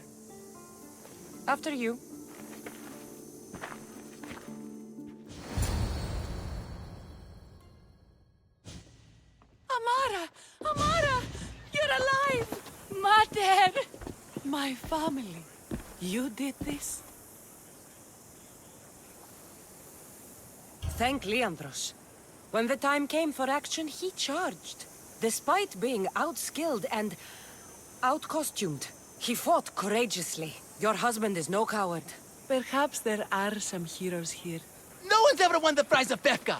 After you. Amara! Amara! You're alive! Mater! My family. You did this? Thank Leandros. When the time came for action, he charged. Despite being outskilled and out-costumed, he fought courageously. Your husband is no coward. Perhaps there are some heroes here. No one's ever won the prize of Pefka.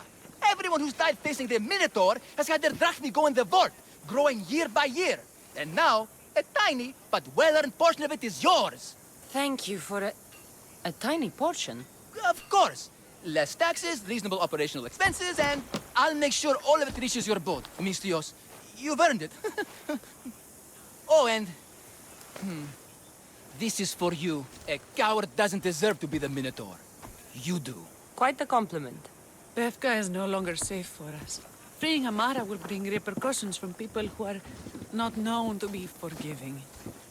Everyone who's died facing the Minotaur has had their drachmi go in the vault, growing year by year. And now, a tiny but well-earned portion of it is yours. Thank you for a tiny portion. Of course. Less taxes, reasonable operational expenses, and I'll make sure all of it reaches your boat, Mistios. You've earned it. Oh, and... This is for you. A coward doesn't deserve to be the Minotaur. You do. Quite the compliment. Pefka is no longer safe for us. Freeing Amara will bring repercussions from people who are not known to be forgiving.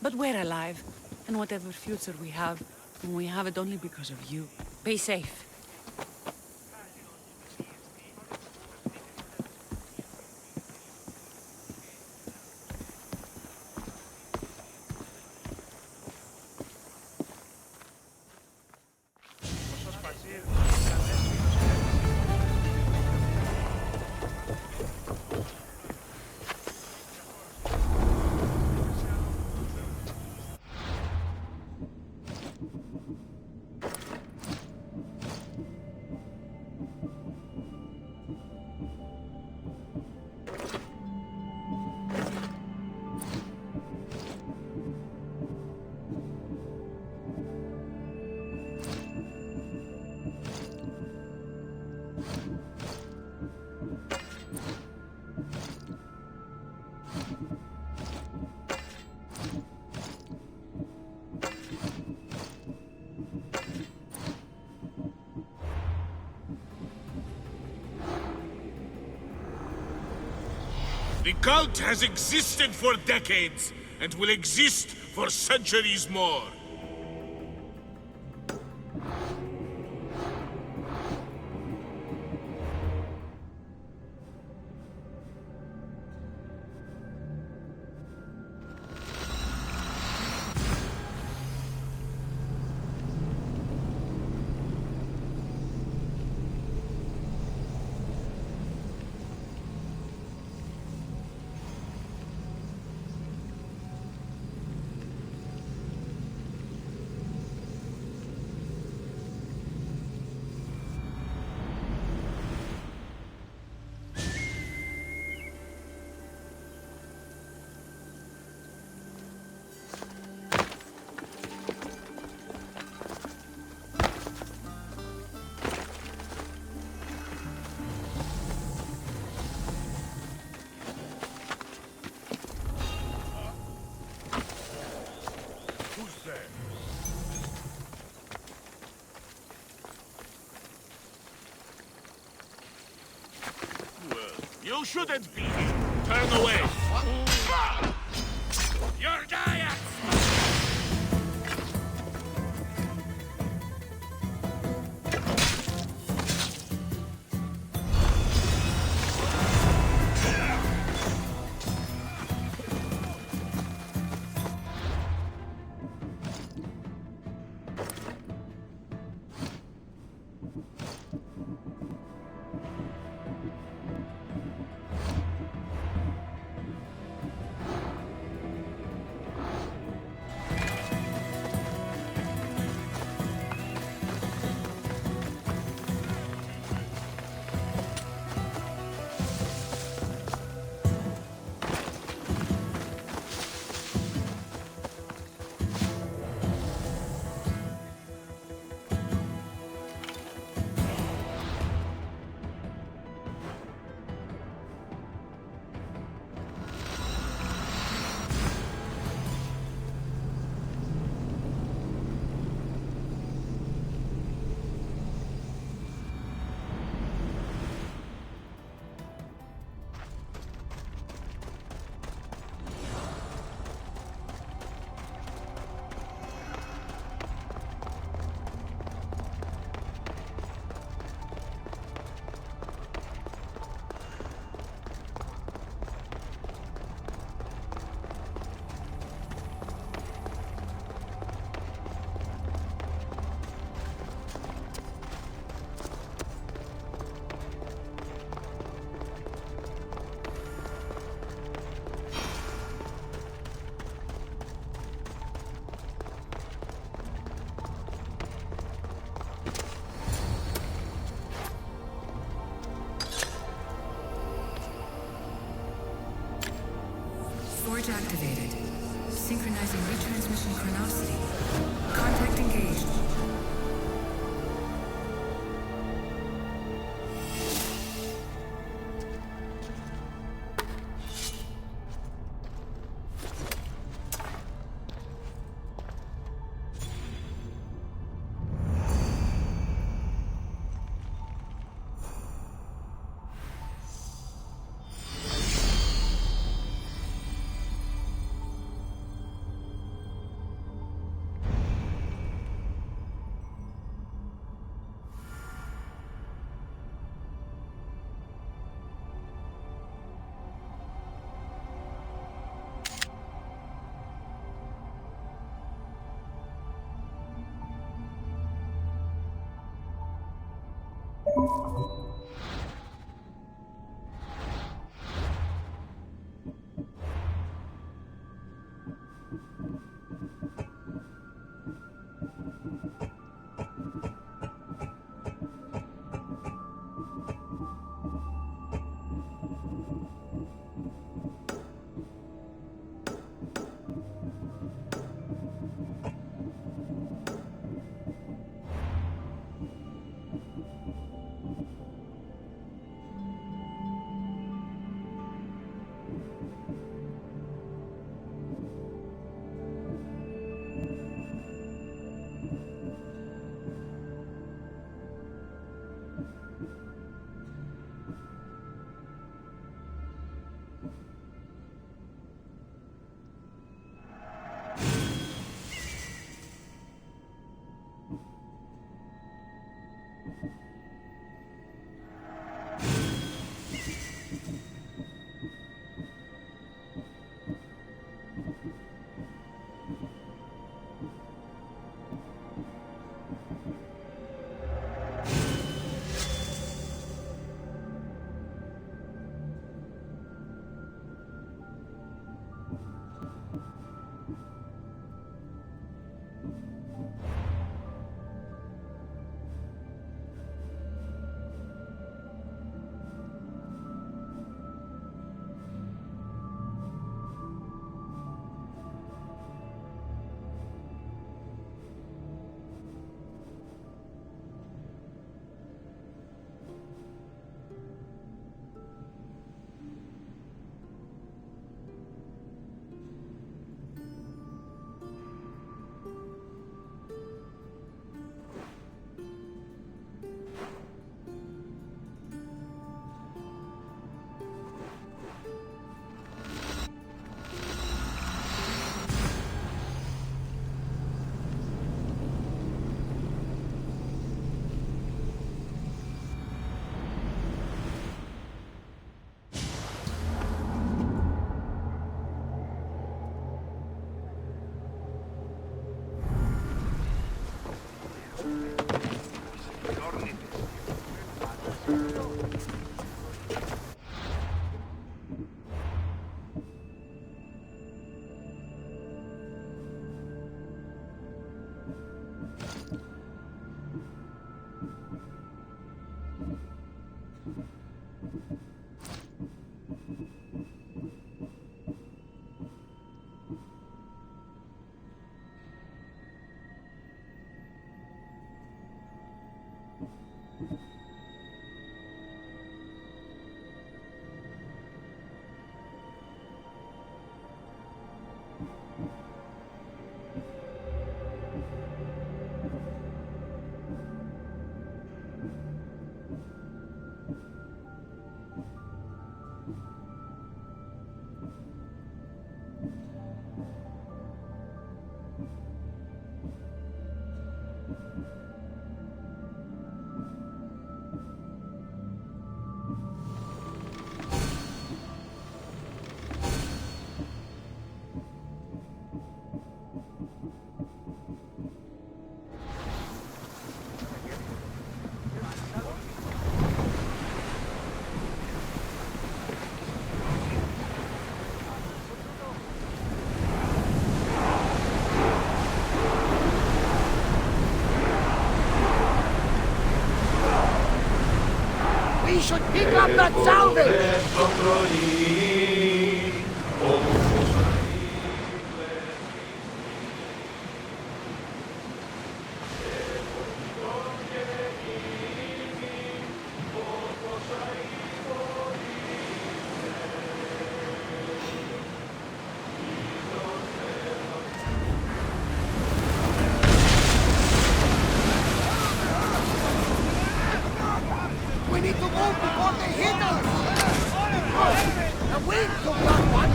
But we're alive, and whatever future we have it only because of you. Be safe. The cult has existed for decades, and will exist for centuries more. You shouldn't be. Turn away. You're dying! Forge activated. Synchronizing retransmission chronicity. Contact engaged. We should pick up that salvage! We need to move before they hit us! The wind took that one!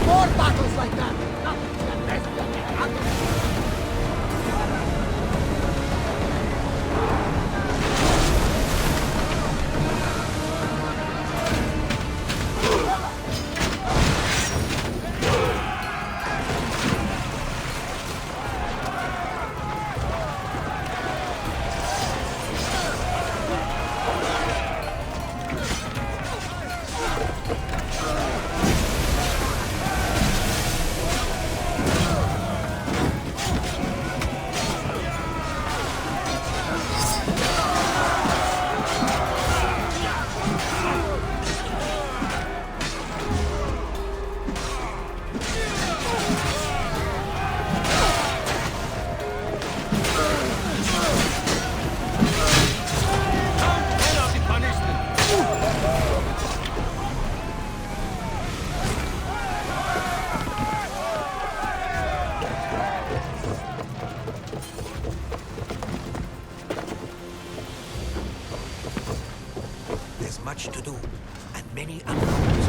More battles like that! There's much to do, and many unknowns.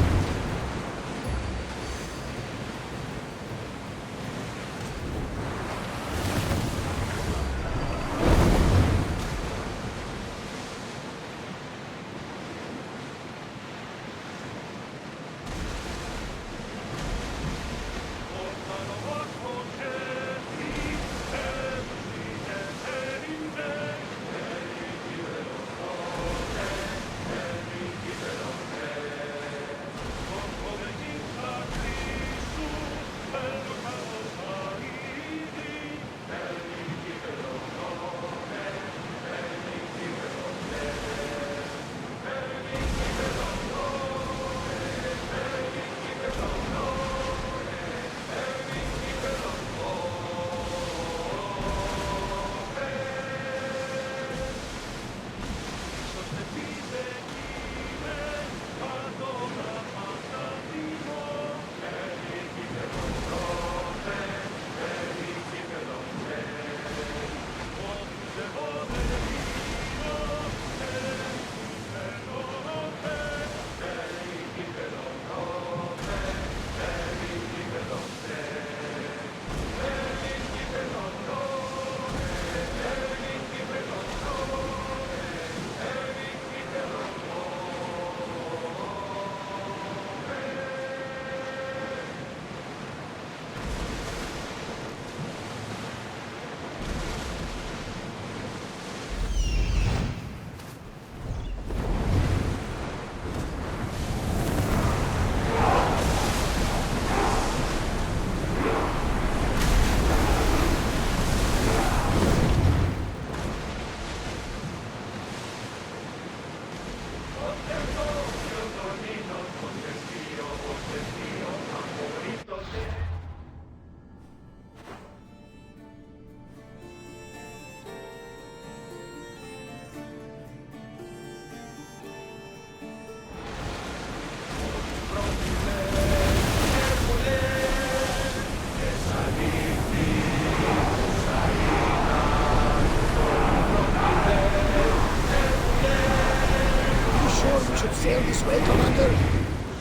sail this way, Commander.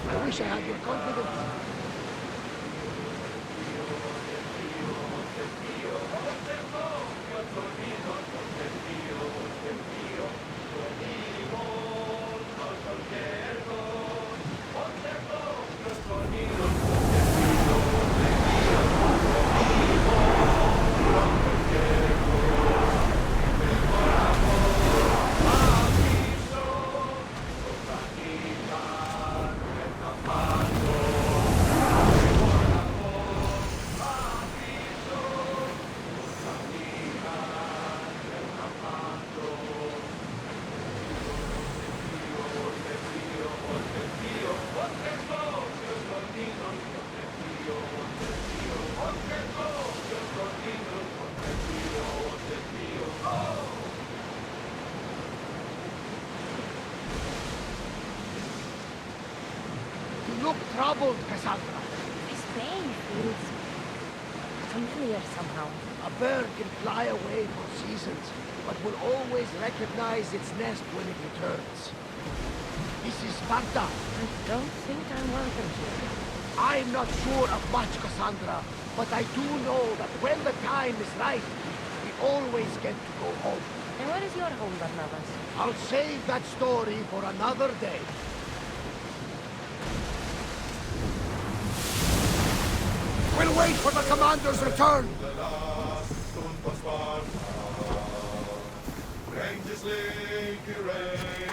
I wish I had your confidence. You look troubled, Cassandra. His pain feels familiar somehow. A bird can fly away for seasons, but will always recognize its nest when it returns. This is Sparta. I don't think I'm welcome here. I'm not sure of much, Cassandra, but I do know that when the time is right, we always get to go home. And where is your home, Barnabas? I'll save that story for another day. We'll wait for the commander's return.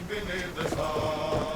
Beneath the stars.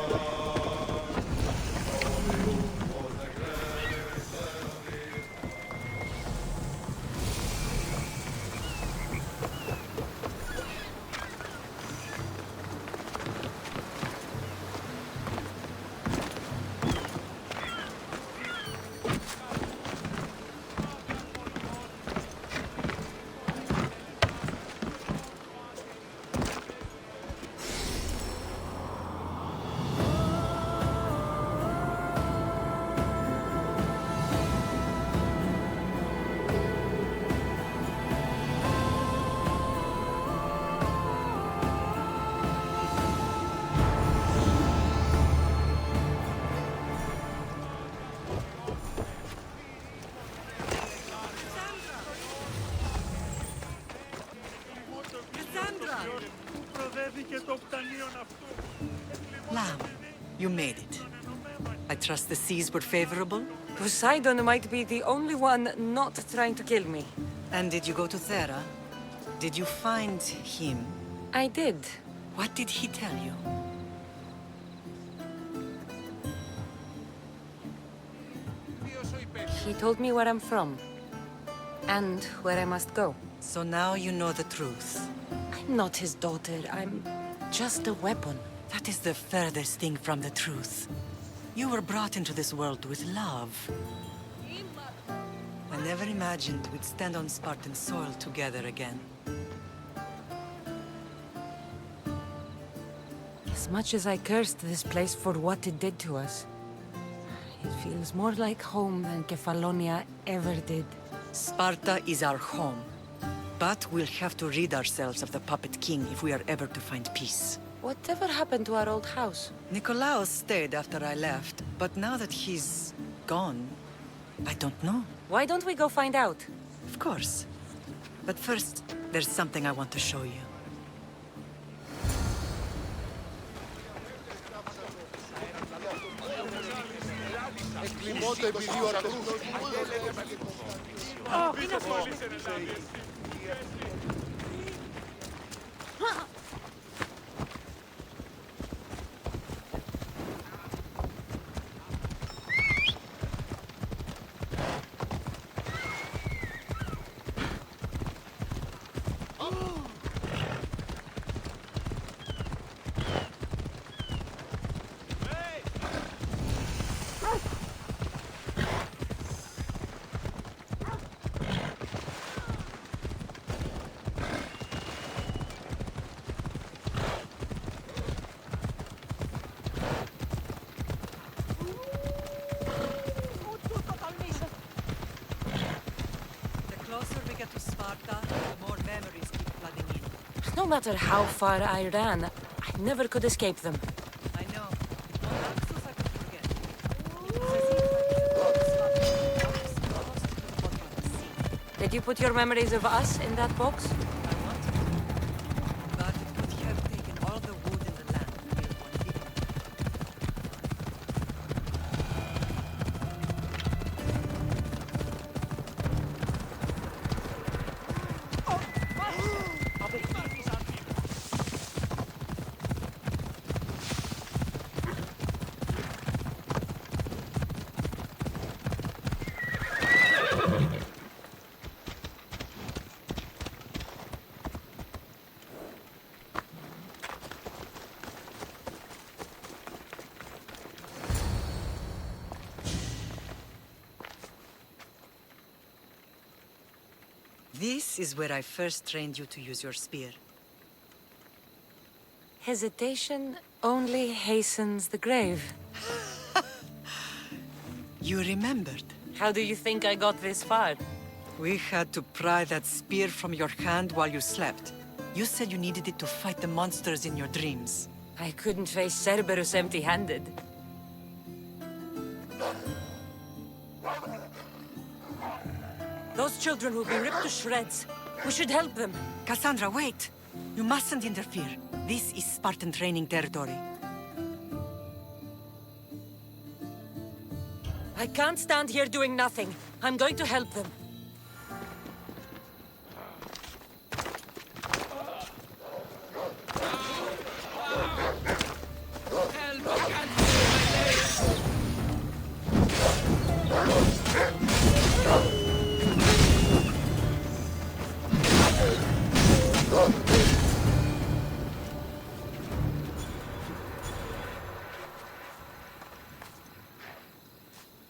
Lamb, you made it. I trust the seas were favorable? Poseidon might be the only one not trying to kill me. And did you go to Thera? Did you find him? I did. What did he tell you? He told me where I'm from. And where I must go. So now you know the truth. I'm not his daughter. I'm just a weapon. That is the furthest thing from the truth. You were brought into this world with love. I never imagined we'd stand on Spartan soil together again. As much as I cursed this place for what it did to us, it feels more like home than Kefalonia ever did. Sparta is our home. But we'll have to rid ourselves of the Puppet King if we are ever to find peace. Whatever happened to our old house? Nikolaos stayed after I left, but now that he's gone, I don't know. Why don't we go find out? Of course. But first, there's something I want to show you. Oh, enough! No matter how far I ran, I never could escape them. I know. Did you put your memories of us in that box? I want to, but it could have taken all the wood in the land to build one big one. This is where I first trained you to use your spear. Hesitation only hastens the grave. You remembered. How do you think I got this far? We had to pry that spear from your hand while you slept. You said you needed it to fight the monsters in your dreams. I couldn't face Cerberus empty-handed. Those children will be ripped to shreds. We should help them. Cassandra, wait! You mustn't interfere. This is Spartan training territory. I can't stand here doing nothing. I'm going to help them.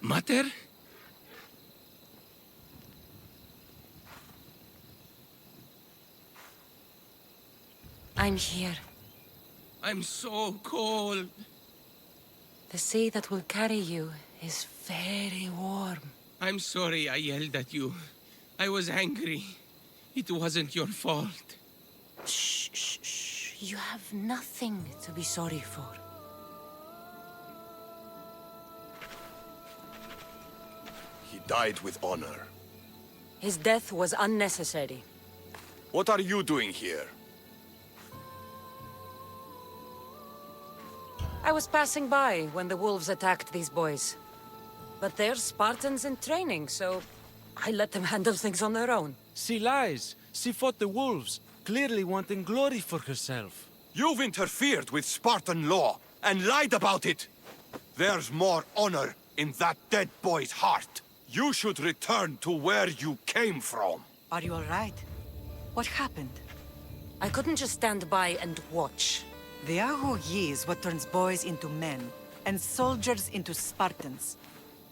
Mater? I'm here. I'm so cold. The sea that will carry you is very warm. I'm sorry I yelled at you. I was angry. It wasn't your fault. Shh, shh, shh. You have nothing to be sorry for. He died with honor. His death was unnecessary. What are you doing here? I was passing by when the wolves attacked these boys. But they're Spartans in training, so I let them handle things on their own. She lies. She fought the wolves, clearly wanting glory for herself. You've interfered with Spartan law and lied about it. There's more honor in that dead boy's heart. You should return to where you came from. Are you all right? What happened? I couldn't just stand by and watch. The Ago Yi is what turns boys into men, and soldiers into Spartans.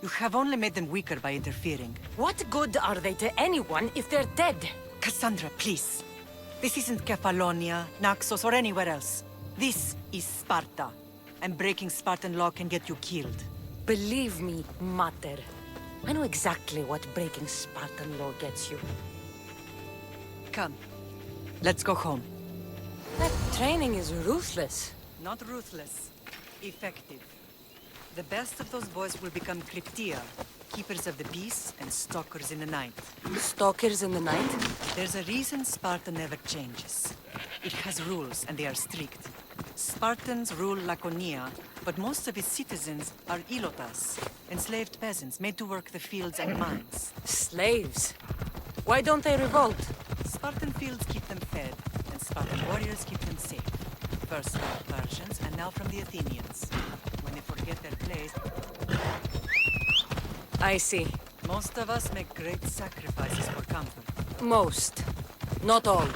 You have only made them weaker by interfering. What good are they to anyone if they're dead? Cassandra, please. This isn't Kefalonia, Naxos, or anywhere else. This is Sparta, and breaking Spartan law can get you killed. Believe me, Mater. I know exactly what breaking Spartan law gets you. Come, let's go home. That training is ruthless. Not ruthless, effective. The best of those boys will become Cryptia, keepers of the peace and stalkers in the night. Stalkers in the night? There's a reason Sparta never changes. It has rules, and they are strict. Spartans rule Laconia, but most of its citizens are ilotas, enslaved peasants made to work the fields and mines. Slaves? Why don't they revolt? Spartan fields keep them fed, and Spartan warriors keep them safe. First from the Persians, and now from the Athenians. When they forget their place... I see. Most of us make great sacrifices for comfort. Most. Not all.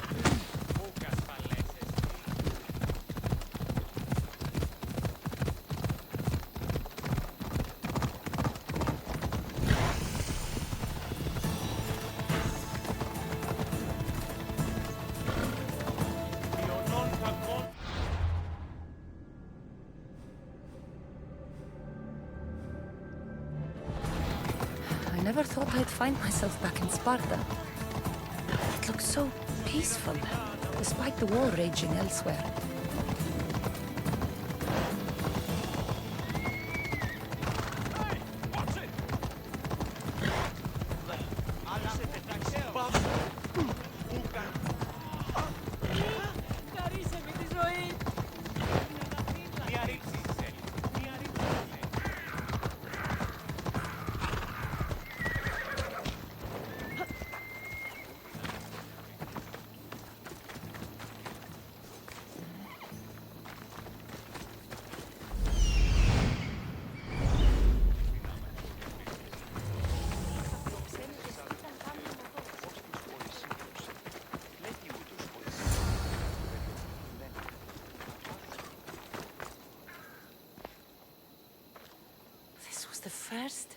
I never thought I'd find myself back in Sparta. It looks so peaceful, despite the war raging elsewhere. first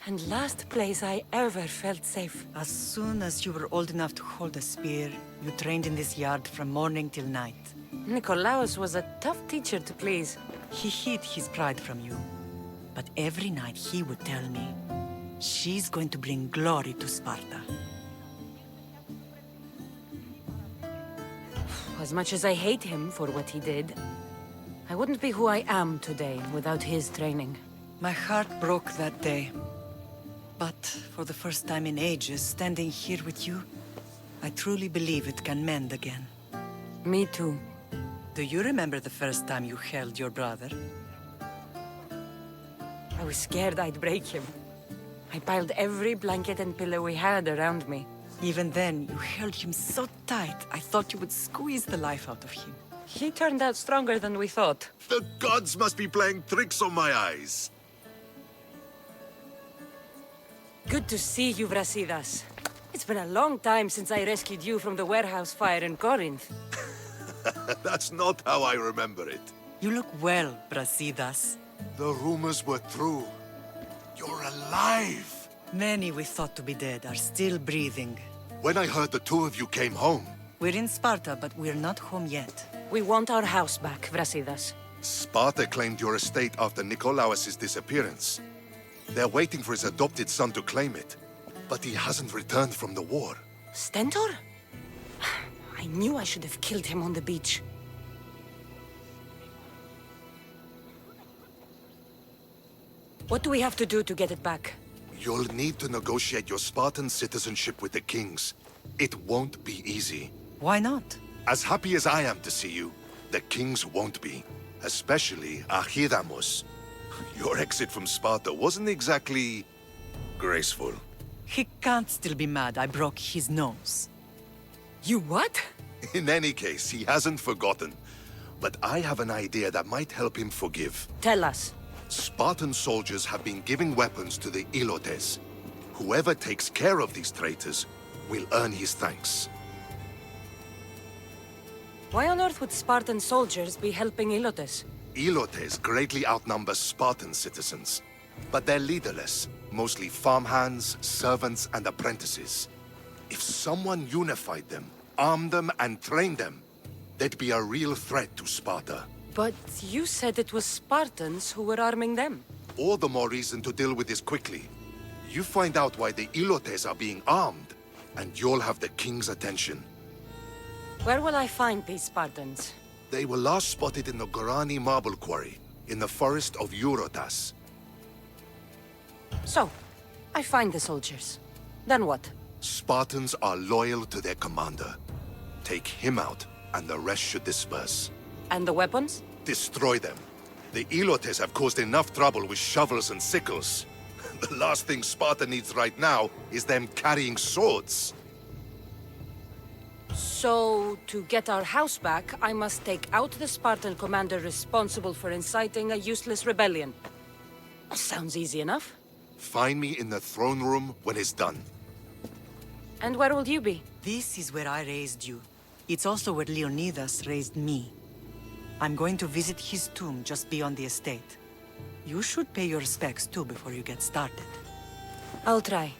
and last place I ever felt safe. As soon as you were old enough to hold a spear, you trained in this yard from morning till night. Nikolaos was a tough teacher to please. He hid his pride from you. But every night he would tell me, she's going to bring glory to Sparta. As much as I hate him for what he did, I wouldn't be who I am today without his training. My heart broke that day. But for the first time in ages, standing here with you, I truly believe it can mend again. Me too. Do you remember the first time you held your brother? I was scared I'd break him. I piled every blanket and pillow we had around me. Even then, you held him so tight, I thought you would squeeze the life out of him. He turned out stronger than we thought. The gods must be playing tricks on my eyes. Good to see you, Brasidas. It's been a long time since I rescued you from the warehouse fire in Corinth. That's not how I remember it. You look well, Brasidas. The rumors were true. You're alive! Many we thought to be dead are still breathing. When I heard the two of you came home... We're in Sparta, but we're not home yet. We want our house back, Brasidas. Sparta claimed your estate after Nikolaos' disappearance. They're waiting for his adopted son to claim it. But he hasn't returned from the war. Stentor? I knew I should have killed him on the beach. What do we have to do to get it back? You'll need to negotiate your Spartan citizenship with the kings. It won't be easy. Why not? As happy as I am to see you, the kings won't be. Especially Archidamos. Your exit from Sparta wasn't exactly... graceful. He can't still be mad I broke his nose. You what? In any case, he hasn't forgotten. But I have an idea that might help him forgive. Tell us. Spartan soldiers have been giving weapons to the Ilotes. Whoever takes care of these traitors will earn his thanks. Why on earth would Spartan soldiers be helping Ilotes? Ilotes greatly outnumber Spartan citizens. But they're leaderless, mostly farmhands, servants, and apprentices. If someone unified them, armed them, and trained them, they'd be a real threat to Sparta. But you said it was Spartans who were arming them. All the more reason to deal with this quickly. You find out why the Ilotes are being armed, and you'll have the king's attention. Where will I find these Spartans? They were last spotted in the Gorani marble quarry, in the forest of Eurotas. So, I find the soldiers. Then what? Spartans are loyal to their commander. Take him out, and the rest should disperse. And the weapons? Destroy them. The Ilotes have caused enough trouble with shovels and sickles. The last thing Sparta needs right now is them carrying swords. So, to get our house back, I must take out the Spartan commander responsible for inciting a useless rebellion. Sounds easy enough. Find me in the throne room when it's done. And where will you be? This is where I raised you. It's also where Leonidas raised me. I'm going to visit his tomb just beyond the estate. You should pay your respects too before you get started. I'll try.